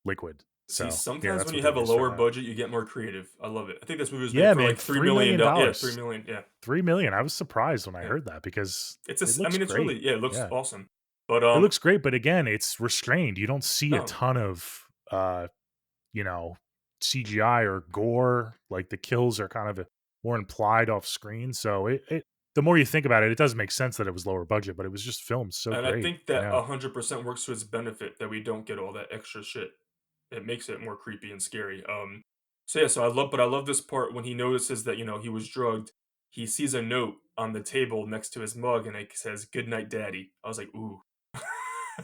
liquid. See, So yeah, sometimes that's when what you they have a used for lower that. budget, you get more creative. I love it. I think this movie was made Yeah, for man, like $3 $3 million. million. Yeah, 3 million. Yeah, 3 million. I was surprised when I yeah. heard that because It's it I looks mean, it's great. really yeah, it looks Yeah. awesome. But It looks great, but again, it's restrained. You don't see a no, ton of you know, CGI or gore. Like the kills are kind of more implied off screen. So it the more you think about it, it does make sense that it was lower budget, but it was just filmed so and I great. think that Yeah. 100% works to its benefit that we don't get all that extra shit. It makes it more creepy and scary. So yeah, I love this part when he notices that he was drugged. He sees a note on the table next to his mug, and it says "Good night, Daddy." I was like, ooh.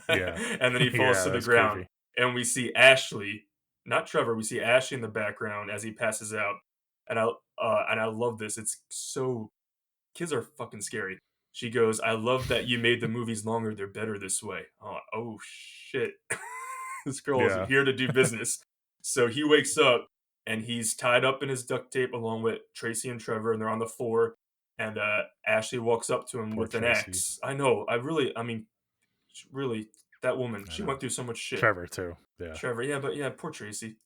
Yeah. And then he falls Yeah, to the that's ground, creepy. and we see Ashley, not Trevor, we see Ashley in the background as he passes out, and I love this. It's so kids are fucking scary. She goes, "I love that you made the movies longer. They're better this way." Oh shit. This girl is Yeah. here to do business. So he wakes up and he's tied up in his duct tape along with Tracy and Trevor, and they're on the floor. And Ashley walks up to him Poor with an Tracy. axe. I mean, really, that woman, I she know. went through so much shit. Trevor too. Yeah. Trevor, yeah, but yeah, poor Tracy.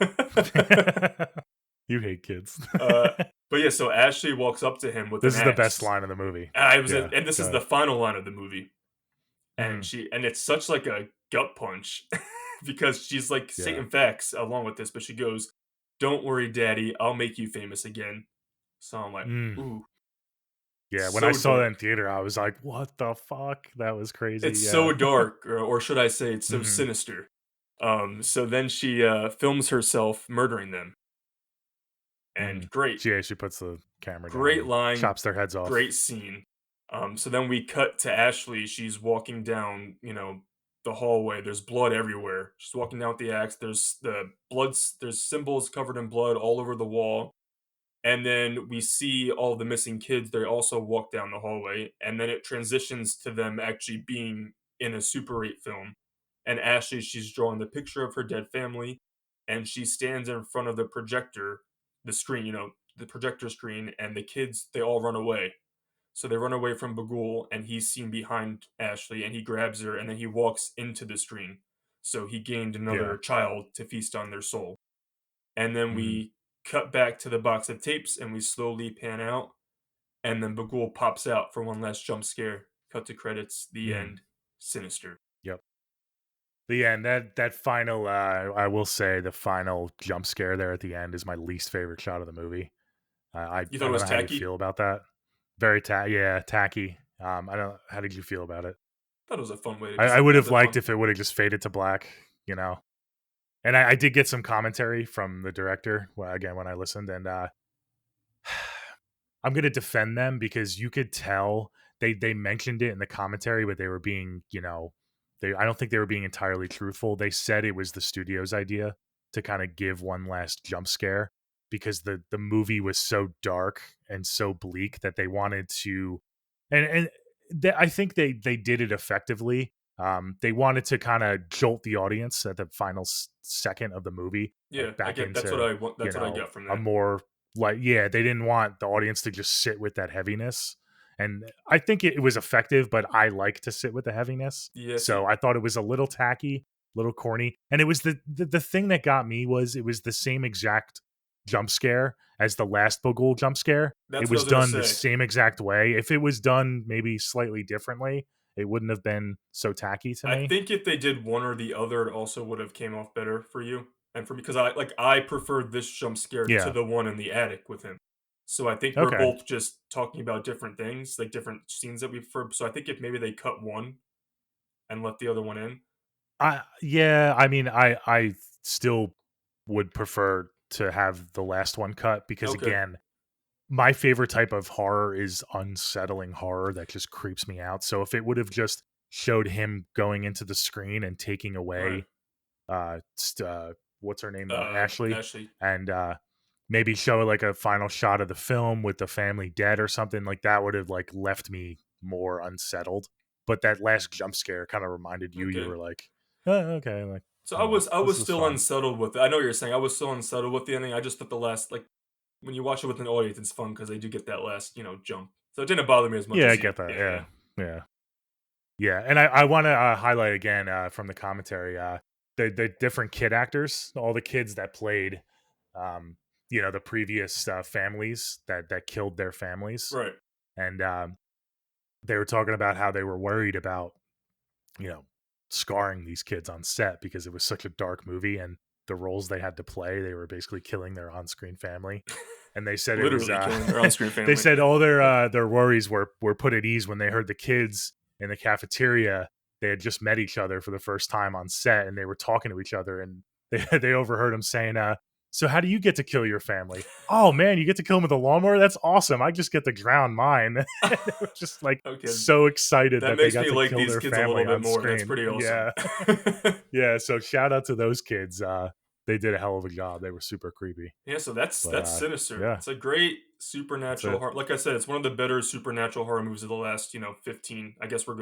Yeah. You hate kids. uh, but yeah, so Ashley walks up to him with This an is the best axe. line of the movie. Yeah. And this Go is the ahead. final line of the movie, Mhm. and it's such like a gut punch because she's like Yeah. stating facts along with this, but she goes, "Don't worry, Daddy, I'll make you famous again." So I'm like, Mm. ooh, Yeah. When I so saw that dark. in theater, I was like, "What the fuck?" That was crazy. It's Yeah. so dark, or should I say, it's so Mhm. sinister. So then she films herself murdering them, and Mhm. great, She puts the camera down great and line, chops their heads off. great scene. So then we cut to Ashley. She's walking down, the hallway. There's blood everywhere. She's walking down with the axe. There's the bloods. There's symbols covered in blood all over the wall. And then we see all the missing kids. They also walk down the hallway, and then it transitions to them actually being in a Super 8 film. And Ashley, she's drawing the picture of her dead family, and she stands in front of the projector, the screen, the projector screen, and the kids, they all run away. So they run away from Bagul, and he's seen behind Ashley, and he grabs her, and then he walks into the screen. So he gained Yeah. another child to feast on their soul. And then Mhm. we cut back to the box of tapes, and we slowly pan out, and then Bagul pops out for one last jump scare. Cut to credits, the Mm. end. Sinister. Yep. The end. That final. I will say the final jump scare there at the end is my least favorite shot of the movie. You thought I it don't was know how you tacky? feel about that. Very yeah, tacky. I don't. How did you feel about it? Thought it was a fun way to I just would end have the liked fun. if it would have just faded to black. You know. And I did get some commentary from the director again when I listened, and I'm going to defend them because you could tell they mentioned it in the commentary, but they were being, I don't think they were being entirely truthful. They said it was the studio's idea to kind of give one last jump scare because the movie was so dark and so bleak that they wanted to, and I think they did it effectively. They wanted to kind of jolt the audience at the final second of the movie, like Yeah, I back get. That's what into, I want. That's what I got from a that. more like, yeah, they didn't want the audience to just sit with that heaviness, and I think it was effective, but I like to sit with the heaviness, Yeah, so see, I thought it was a little tacky, little corny, and it was the thing that got me was it was the same exact jump scare as the last Bogul jump scare. It that's what I was was gonna done the say. same exact way. If it was done maybe slightly differently, it wouldn't have been so tacky to I me. think if they did one or the other, it also would have came off better for you and for me because I preferred this jump scare to Yeah. the one in the attic with him. So I think we're Okay. both just talking about different things, like different scenes that we prefer. So I think if maybe they cut one and left the other one in. Yeah, I mean, I still would prefer to have the last one cut because Okay. again, my favorite type of horror is unsettling horror that just creeps me out. So if it would have just showed him going into the screen and taking Right. away what's her name, Ashley, Ashley. and maybe show like a final shot of the film with the family dead or something like that would have like left me more unsettled. But that last jump scare kind of reminded you, you Okay. were like, oh, okay, like, So I don't know, I this was is still fun. unsettled with it. I know what you're saying. I was still unsettled with the ending. I just thought the last when you watch it with an audience, it's fun because they do get that last jump. So it didn't bother me as much Yeah, I as you. get that. Yeah, yeah. Yeah, yeah, yeah. And I want to highlight again from the commentary the different kid actors, all the kids that played, um, the previous families that killed their families, Right. and they were talking about how they were worried about, you know, scarring these kids on set because it was such a dark movie and the roles they had to play, they were basically killing their on-screen family. And they said it was Literally killing their on-screen they family. said all their worries were put at ease when they heard the kids in the cafeteria. They had just met each other for the first time on set and they were talking to each other and they they overheard them saying so how do you get to kill your family? Oh man, you get to kill them with a lawnmower? That's awesome. I just get to drown mine. And they were just like Okay, so excited that that they makes got me to like kill these their kids a family little bit on more. That's screen. pretty awesome. Yeah. Yeah. So shout out to those kids. They did a hell of a job. They were super creepy. Yeah, so that's But Sinister. yeah, It's a great that's supernatural it. horror. Like I said, it's one of the better supernatural horror movies of the last, 15. I guess we're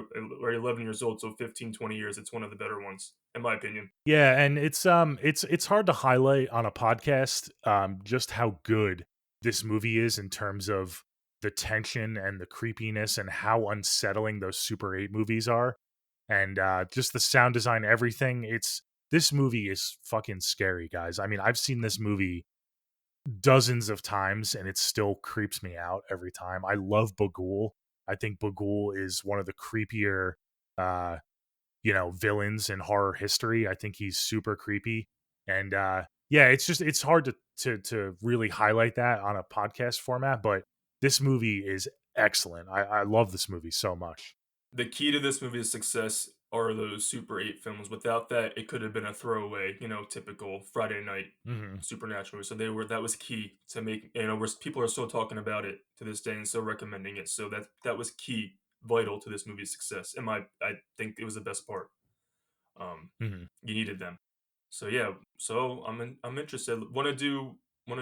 11 years old, so 15, 20 years. It's one of the better ones, in my opinion. Yeah, and it's hard to highlight on a podcast just how good this movie is in terms of the tension and the creepiness and how unsettling those Super 8 movies are. And just the sound design, everything. It's this movie is fucking scary, guys. I mean, I've seen this movie dozens of times and it still creeps me out every time. I love Bagul. I think Bagul is one of the creepier uh villains in horror history. I think he's super creepy. And yeah, it's hard to really highlight that on a podcast format, but this movie is excellent. I love this movie so much. The key to this movie's success are those Super 8 films. Without that, it could have been a throwaway, typical Friday night Hmm. supernatural. So that was key to make, where people are still talking about it to this day and still recommending it. So that was key, vital to this movie's success. I think it was the best part. Um, Hmm. you needed them. So yeah, so I'm interested. Want to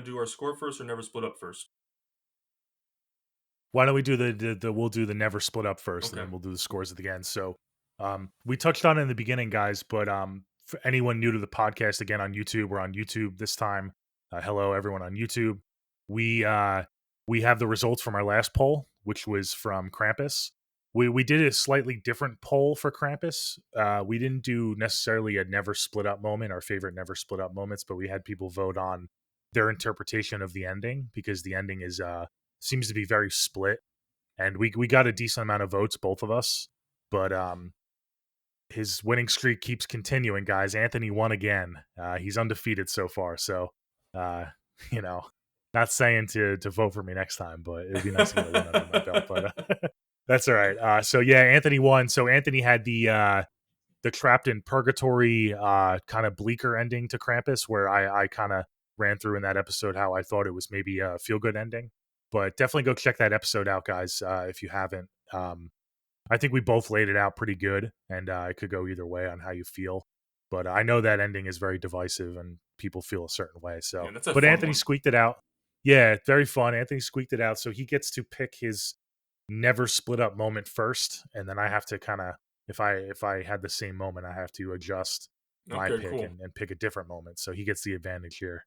do our score first or never split up first? Why don't we do the we'll do the never split up first, and Okay. then we'll do the scores at the end. So, we touched on it in the beginning, guys, but for anyone new to the podcast, again on YouTube, we're on YouTube this time. Hello, everyone on YouTube. We uh, we have the results from our last poll, which was from Krampus. We did a slightly different poll for Krampus. We didn't do necessarily a never split up moment, our favorite never split up moments, but we had people vote on their interpretation of the ending because the ending is seems to be very split, and we got a decent amount of votes, both of us. But his winning streak keeps continuing, guys. Anthony won again. He's undefeated so far. So, uh, you know, not saying to vote for me next time, but it would be nice to get a win under my belt. But that's all right. So yeah, Anthony won. So Anthony had the trapped in purgatory kind of bleaker ending to Krampus, where I kind of ran through in that episode how I thought it was maybe a feel good ending. But definitely go check that episode out, guys, if you haven't. I think we both laid it out pretty good, and it could go either way on how you feel. But I know that ending is very divisive, and people feel a certain way. Yeah, So, that's a but fun Anthony one. squeaked it out. Yeah, very fun. Anthony squeaked it out, so he gets to pick his never split up moment first, and then I have to kind of if I had the same moment, I have to adjust my Okay, pick cool. and pick a different moment. So he gets the advantage here.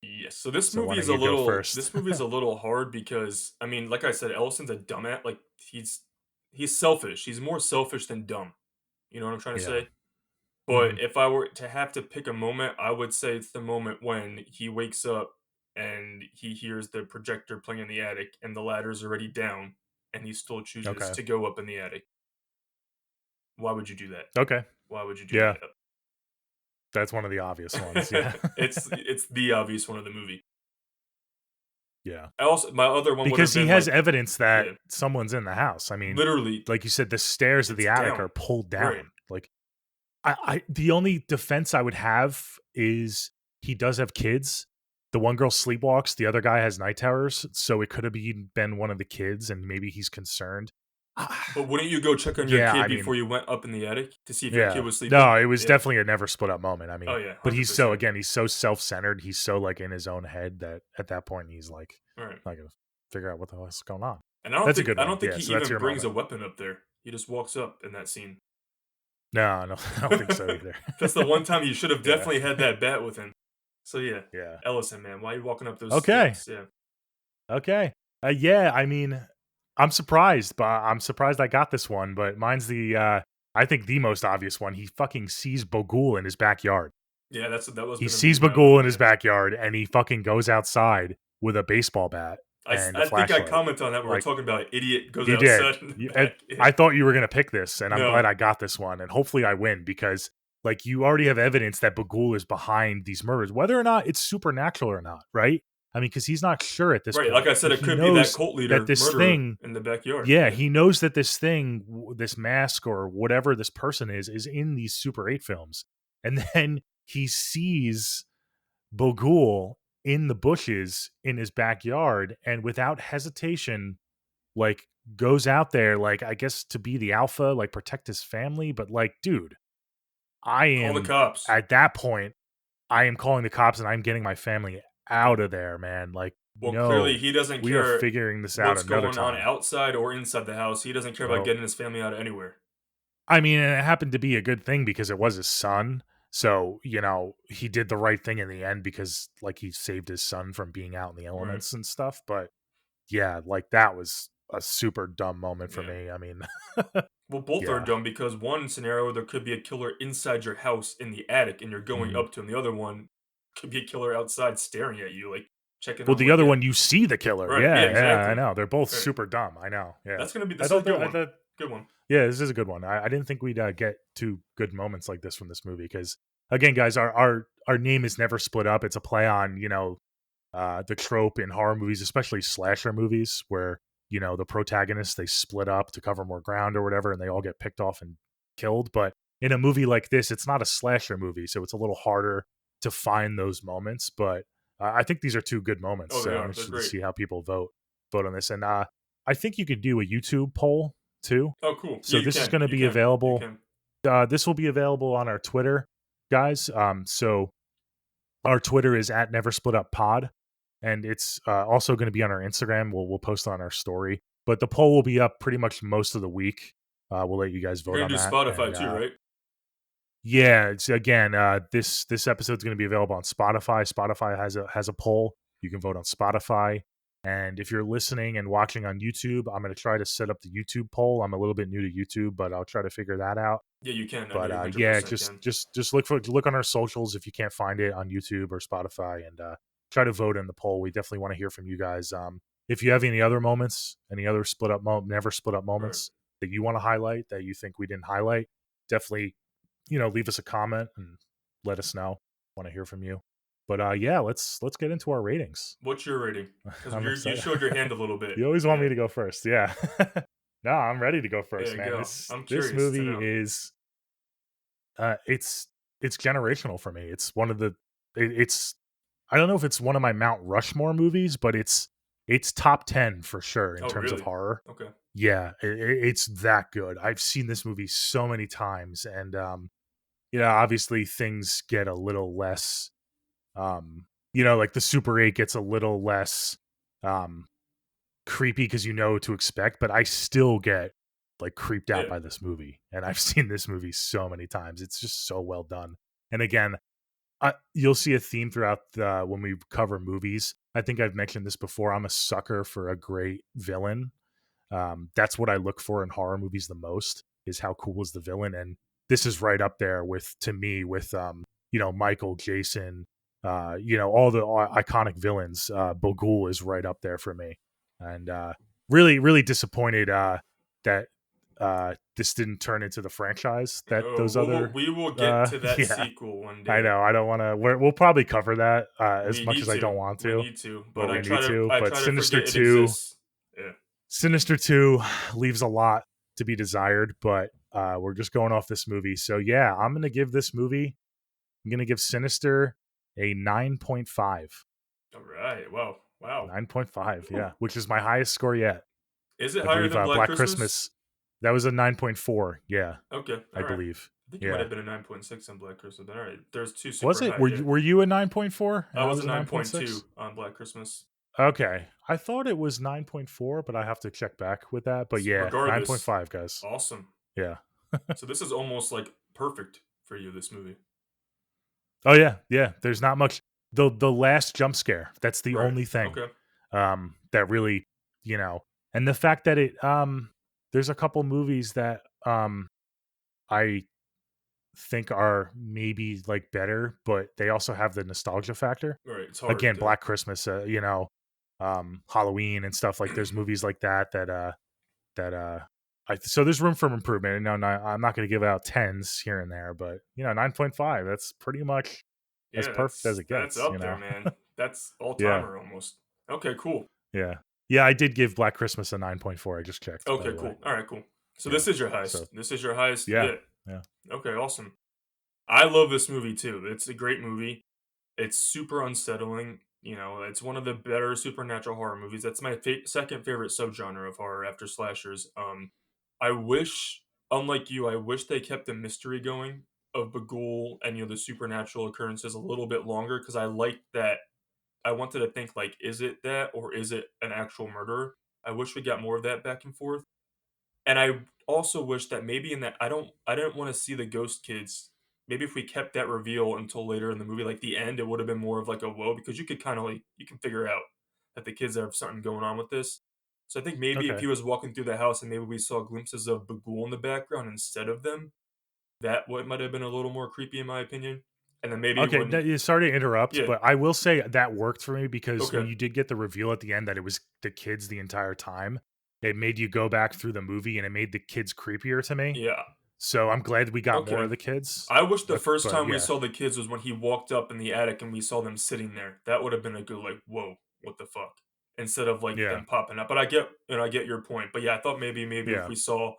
Yes. So this So why movie is don't a you go little first? this movie is a little hard because I mean, like I said, Ellison's a dumbass. Like he's selfish. He's more selfish than dumb. You know what I'm trying to Yeah. say? Hmm. But if I were to have to pick a moment, I would say it's the moment when he wakes up and he hears the projector playing in the attic and the ladder's already down and he still chooses Okay. to go up in the attic. Why would you do that? Okay. Why would you do Yeah. that? That's one of the obvious ones. Yeah. It's the obvious one of the movie. Yeah. I also my other one would have Because he been has like, evidence that yeah, someone's in the house. I mean, literally, like you said, the stairs of it's the attic down. are pulled Right. down. Like I the only defense I would have is he does have kids. The one girl sleepwalks, the other guy has night terrors, so it could have been one of the kids, and maybe he's concerned. Ah, But wouldn't you go check on your yeah, kid I mean, before you went up in the attic to see if your kid yeah. was sleeping? No, it was Yeah. definitely a never split up moment. I Oh mean, yeah, but hundred he's so percent. again, he's so self centered. He's so like in his own head that at that point he's like Right. not gonna figure out what the hell is going on. And That's a good I one. don't think Yeah. he So that's even your brings a moment. weapon up there. He just walks up in that scene. No, no, I don't think so either. That's the one time you should have Yeah. definitely had that bat with him. So yeah, Yeah. Ellison, man, why are you walking up those Okay. steps? Yeah. Okay. Yeah, I mean, I'm surprised, but I'm surprised I got this one, but mine's I think the most obvious one. He fucking sees Bogul in his backyard. Yeah, that was He gonna sees be my one. Bogul in his Yeah. backyard and he fucking goes outside with a baseball bat and a I think I flashlight. commented on that. We were Like talking about idiot goes you did. outside in the back. Yeah. I thought you were going to pick this and I'm glad No. I got this one and hopefully I win because like you already have evidence that Bogul is behind these murders, whether or not it's supernatural or not, right? I mean, because he's not sure at this Right. Like point, I said, but it he could be that knows cult that leader this murderer thing, in the backyard. yeah, Yeah. he knows that this thing, this mask or whatever this person is in these Super 8 films. And then he sees Bogul in the bushes in his backyard and without hesitation, like, goes out there, like, I guess to be the alpha, like, protect his family, but, like, dude, I Call the am cops. at that point, I am calling the cops and I'm getting my family Yeah. out of there, man. Like, Well, clearly no, he doesn't we are care figuring this out what's another going on time. outside or inside the house. He doesn't care about Well, getting his family out of anywhere. I mean, and it happened to be a good thing because it was his son. So, he did the right thing in the end because, like, he saved his son from being out in the Right. elements and stuff. But yeah, like, that was a super dumb moment for Yeah. me. I mean, Well, both are yeah. dumb because one scenario there could be a killer inside your house in the attic and you're going Mhm. up to him. The other one could be a killer outside staring at you, like checking Well, on the what other you one, you see the killer. Right. Yeah, Yeah, yeah, I exactly. know. They're both Right. super dumb. I know. Yeah. I This is a thought good that, I one. thought, Good one. yeah, this is a good one. I didn't think we'd get two good moments like this from this movie because, again, guys, our name is Never Split Up. It's a play on, the trope in horror movies, especially slasher movies, where the protagonists they split up to cover more ground or whatever, and they all get picked off and killed. But in a movie like this, it's not a slasher movie, so it's a little harder to find those moments. But I think these are two good moments, Oh, they so I'm are. They're interested to great. see how people vote on this. And I think you could do a YouTube poll too. Oh, cool. Yeah, So you this is can. going to You be can. You available. can. This will be available on our Twitter, guys. So our Twitter is at neversplituppod, and it's also going to be on our Instagram. We'll post on our story, but the poll will be up pretty much most of the week. We'll let you guys You're vote gonna on do that, Spotify and too, right? yeah, it's again this episode is going to be available on Spotify. Spotify has a poll. You can vote on Spotify. And if you're listening and watching on YouTube, I'm going to try to set up the YouTube poll. I'm a little bit new to YouTube, but I'll try to figure that out. Yeah, you can. I know But you yeah, 100% just can. just just look on our socials if you can't find it on YouTube or Spotify, and try to vote in the poll. We definitely want to hear from you guys. If you have any other moments, any other never split up Right. moments that you want to highlight that you think we didn't highlight, definitely leave us a comment and let us know. Want to hear from you. But yeah, let's get into our ratings. What's your rating? Because I'm you excited. showed your hand a little bit. You always want Yeah. me to go first, yeah. No, I'm ready to go There first, you man. go. This I'm this curious to movie know. is uh, it's it's generational for me. It's one of the it's I don't know if it's one of my Mount Rushmore movies, but it's top 10 for sure in Oh, terms of really? horror. Okay. Yeah, it's that good. I've seen this movie so many times, and obviously things get a little less like the Super 8 gets a little less um creepy because you know what to expect, but I still get like creeped out Yeah. by this movie. And I've seen this movie so many times. It's just so well done. And again, you'll see a theme throughout when we cover movies. I think I've mentioned this before. I'm a sucker for a great villain. That's what I look for in horror movies the most is how cool is the villain. And this is right up there with, to me, with Michael, Jason, all the iconic villains. Bogul is right up there for me. And really, really disappointed that this didn't turn into the franchise that Oh, those other we will get to that yeah, sequel one I day. know. I don't want to. We'll probably cover that as We much need as I don't to. want We to, need to. but But we need to. I But try to forget it exists. Yeah. Sinister Two leaves a lot to be desired. But we're just going off this movie, so yeah, I'm gonna give this movie. I'm gonna give Sinister a 9.5. All right. Wow. Wow. 9.5, yeah, Whew. which is my highest score yet. Is it I higher believe than Black Black Christmas? Christmas, that was a 9.4. Yeah, Okay. I All right. believe. I think it might Yeah, have been a 9.6 on Black Christmas. All right. There's two was super it? high. Were Yeah. you a 9.4 I and I was a was a 9.6? 9.2 on Black Christmas. Okay. I thought it was 9.4, but I have to check back with that. But yeah, Regardless, 9.5, guys. awesome. Yeah. So this is almost like perfect for you, this movie. Oh yeah, yeah. There's not much. The last jump scare. That's the Right. only thing Okay. that really, and the fact that there's a couple movies that I think are maybe like better, but they also have the nostalgia factor. Right. It's hard Again, to. Black Christmas, Halloween and stuff, like there's movies like that so there's room for improvement. I'm not going to give out tens here and there, but 9.5, that's pretty much as Yeah, perfect as it that's gets, up there, man. That's all Yeah, timer almost. Okay, cool. yeah, yeah. I did give Black Christmas a 9.4. I just checked, by Okay, the way. cool. All right, cool. So Yeah, this is your so highest. This is your highest. yeah, Yeah. yeah. Okay, awesome. I love this movie too. It's a great movie. It's super unsettling. It's one of the better supernatural horror movies. That's my second favorite subgenre of horror after slashers. I wish, unlike you, I wish they kept the mystery going of Bagul and the supernatural occurrences a little bit longer because I like that. I wanted to think like, is it that or is it an actual murderer? I wish we got more of that back and forth. And I also wish that maybe in that I didn't want to see the ghost kids. Maybe if we kept that reveal until later in the movie, like the end, it would have been more of like a whoa because you could kind of like you can figure out that the kids have something going on with this. So I think maybe if Okay. he was walking through the house and maybe we saw glimpses of Bagul in the background instead of them, that what might have been a little more creepy in my opinion. And then maybe Okay, when sorry to interrupt, yeah, but I will say that worked for me because when okay. you did get the reveal at the end that it was the kids the entire time, it made you go back through the movie and it made the kids creepier to me. Yeah. So I'm glad we got more Okay. of the kids. I wish the first But time we yeah, saw the kids was when he walked up in the attic and we saw them sitting there. That would have been a good like, "Whoa, what the fuck?" Instead of like yeah, them popping up. But I get your point. But yeah, I thought maybe if yeah. we saw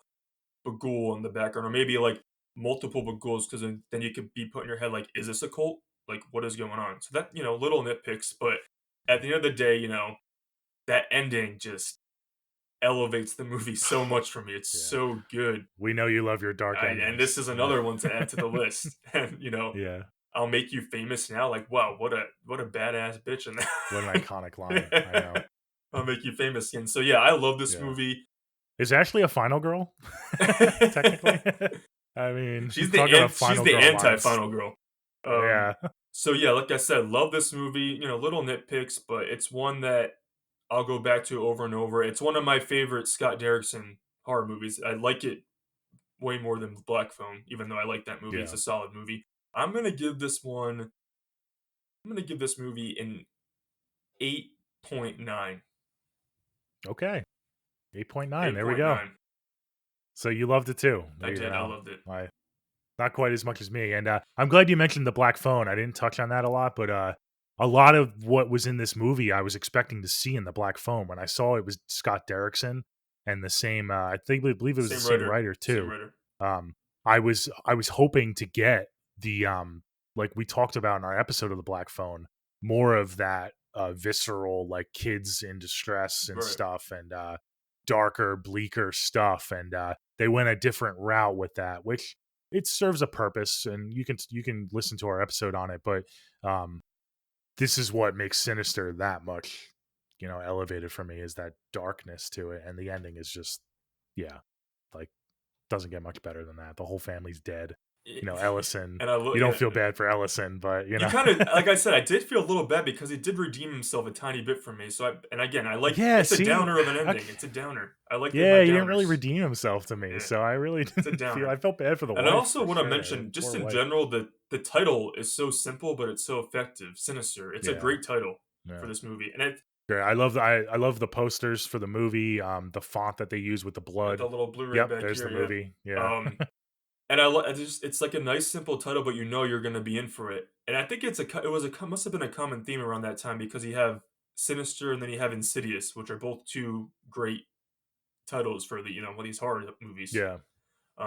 Bagul in the background or maybe like multiple Baguls because then you could be put in your head like, is this a cult? Like what is going on? So that little nitpicks, but at the end of the day, that ending just elevates the movie so much for me. It's Yeah. so good. We know you love your dark And this endings. is Yeah. another one to add to the list. And Yeah. I'll make you famous now. Like, wow, what a badass bitch in What an iconic line. I know. that. I'll make you famous again. So yeah, I love this Yeah. movie. Is Ashley a final girl? Technically. I mean, talking about She's final the girl lines. anti-final girl. Um, Yeah. so yeah, like I said, love this movie. Little nitpicks, but it's one that I'll go back to over and over. It's one of my favorite Scott Derrickson horror movies. I like it way more than Black Phone, even though I like that movie. It's Yeah. a solid movie. I'm gonna give this one. I'm gonna give this movie an 8.9. Okay. 8.9. There we go. 8.9. So you loved it too. I You did. I know, loved it. I not quite as much as me. And I'm glad you mentioned the black phone. I didn't touch on that a lot, but a lot of what was in this movie I was expecting to see in the black phone. When I saw it was Scott Derrickson and the same I believe it was the Same same writer. writer Same too. writer. Um I was hoping to get the like we talked about in our episode of the black phone, more of that visceral like kids in distress and Right. stuff and darker, bleaker stuff and they went a different route with that, which it serves a purpose and you can listen to our episode on it, but um this is what makes Sinister that much elevated for me is that darkness to it, and the ending is just yeah, like doesn't get much better than that. The whole family's dead. Ellison, And I look. you don't Yeah. feel bad for Ellison, but You kind of, like I said, I did feel a little bad because he did redeem himself a tiny bit for me. So, and again, I like yeah, it's a see, downer of an ending. okay. It's a downer. I like Yeah, my he didn't really downers. redeem himself to me, Yeah, so I really it's a didn't feel. downer. I felt bad for the And I wife also for want to sure. mention, just Poor in wife. general, the title is so simple, but it's so effective. Sinister. It's a Yeah, great title for yeah. this movie, and it Great. I love the posters for the movie. The font that they use with the got the blood. little Blu-ray Yep, back there's here. the Yeah. movie. Yeah, Um, and I just it's like a nice simple title, but you know you're gonna be in for it. And I think must have been a common theme around that time because you have Sinister and then you have Insidious, which are both two great titles for one of these horror movies. yeah,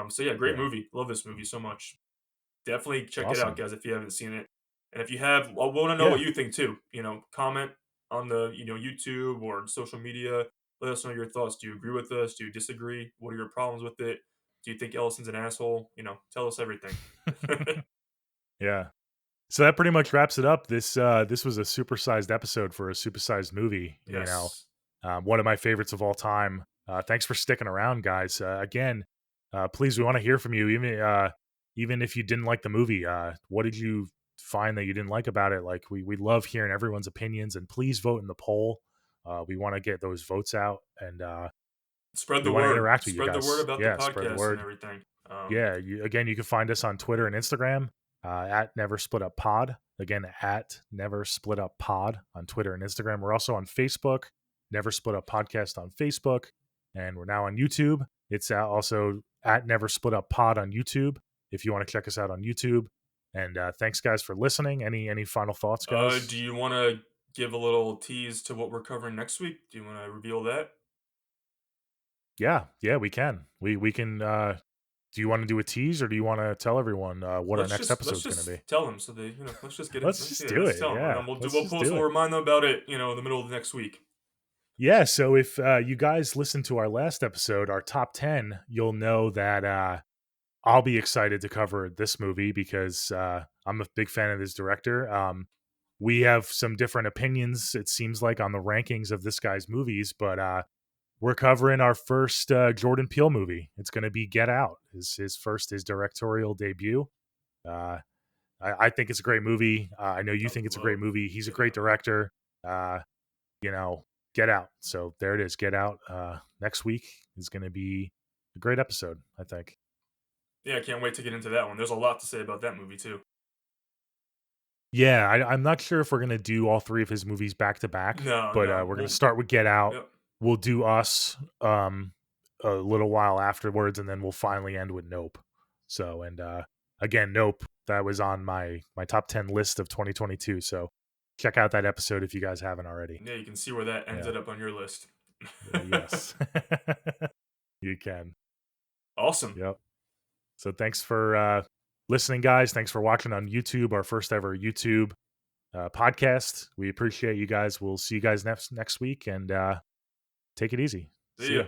So yeah, great yeah. movie. Love this movie so much. Definitely check it out, Awesome. guys, if you haven't seen it. And if you have, I want to know what Yeah, you think too. Comment on the YouTube or social media. Let us know your thoughts. Do you agree with us? Do you disagree? What are your problems with it? Do you think Ellison's an asshole? Tell us everything. yeah. So that pretty much wraps it up. This was a supersized episode for a supersized movie. Yes. One of my favorites of all time. Thanks for sticking around, guys. Again, please, we want to hear from you. Even if you didn't like the movie, what did you find that you didn't like about it? Like we love hearing everyone's opinions, and please vote in the poll. We want to get those votes out, and Spread we the want to word. interact with you Spread the word guys. about the Yeah, spread the podcast and word. everything. Yeah, again, you can find us on Twitter and Instagram at Never Split Up Pod. Again, at Never Split Up Pod on Twitter and Instagram. We're also on Facebook, Never Split Up Podcast on Facebook, and we're now on YouTube. It's also at Never Split Up Pod on YouTube if you want to check us out on YouTube. And thanks, guys, for listening. Any final thoughts, Do guys? you want to give a little tease to what we're covering next week? Do you want to reveal that? Yeah, we can. We can. Do you want to do a tease, or do you want to tell everyone what our next Let's episode's going to be? just tell them so they, let's just get in. Let's just Yeah, do let's it. tell them, and Yeah, then let's we'll just post. do We'll it. remind them about it. In the middle of the next week. Yeah. So if you guys listen to our last episode, our top 10, you'll know that I'll be excited to cover this movie because I'm a big fan of this director. We have some different opinions, it seems like, on the rankings of this guy's movies, but we're covering our first Jordan Peele movie. It's going to be Get Out, his directorial debut. Uh, I think it's a great movie. I know you I think it's a great love movie. He's a Get great Out. director. Uh, you know, Get Out. So there it is. Get Out. Next week is going to be a great episode, I think. Yeah, I can't wait to get into that one. There's a lot to say about that movie too. Yeah, I'm not sure if we're gonna do all three of his movies back to back, No, but no. we're gonna Well, start with Get Out. yep. We'll do Us a little while afterwards, and then we'll finally end with Nope. So, and again, Nope, that was on my top 10 list of 2022. So check out that episode if you guys haven't already. Yeah, you can see where that Yeah. ended up on your list. Yes. You can. Awesome. Yep. So thanks for listening, guys. Thanks for watching on YouTube, our first ever YouTube podcast. We appreciate you guys. We'll see you guys next week, and take it easy. See See ya. ya.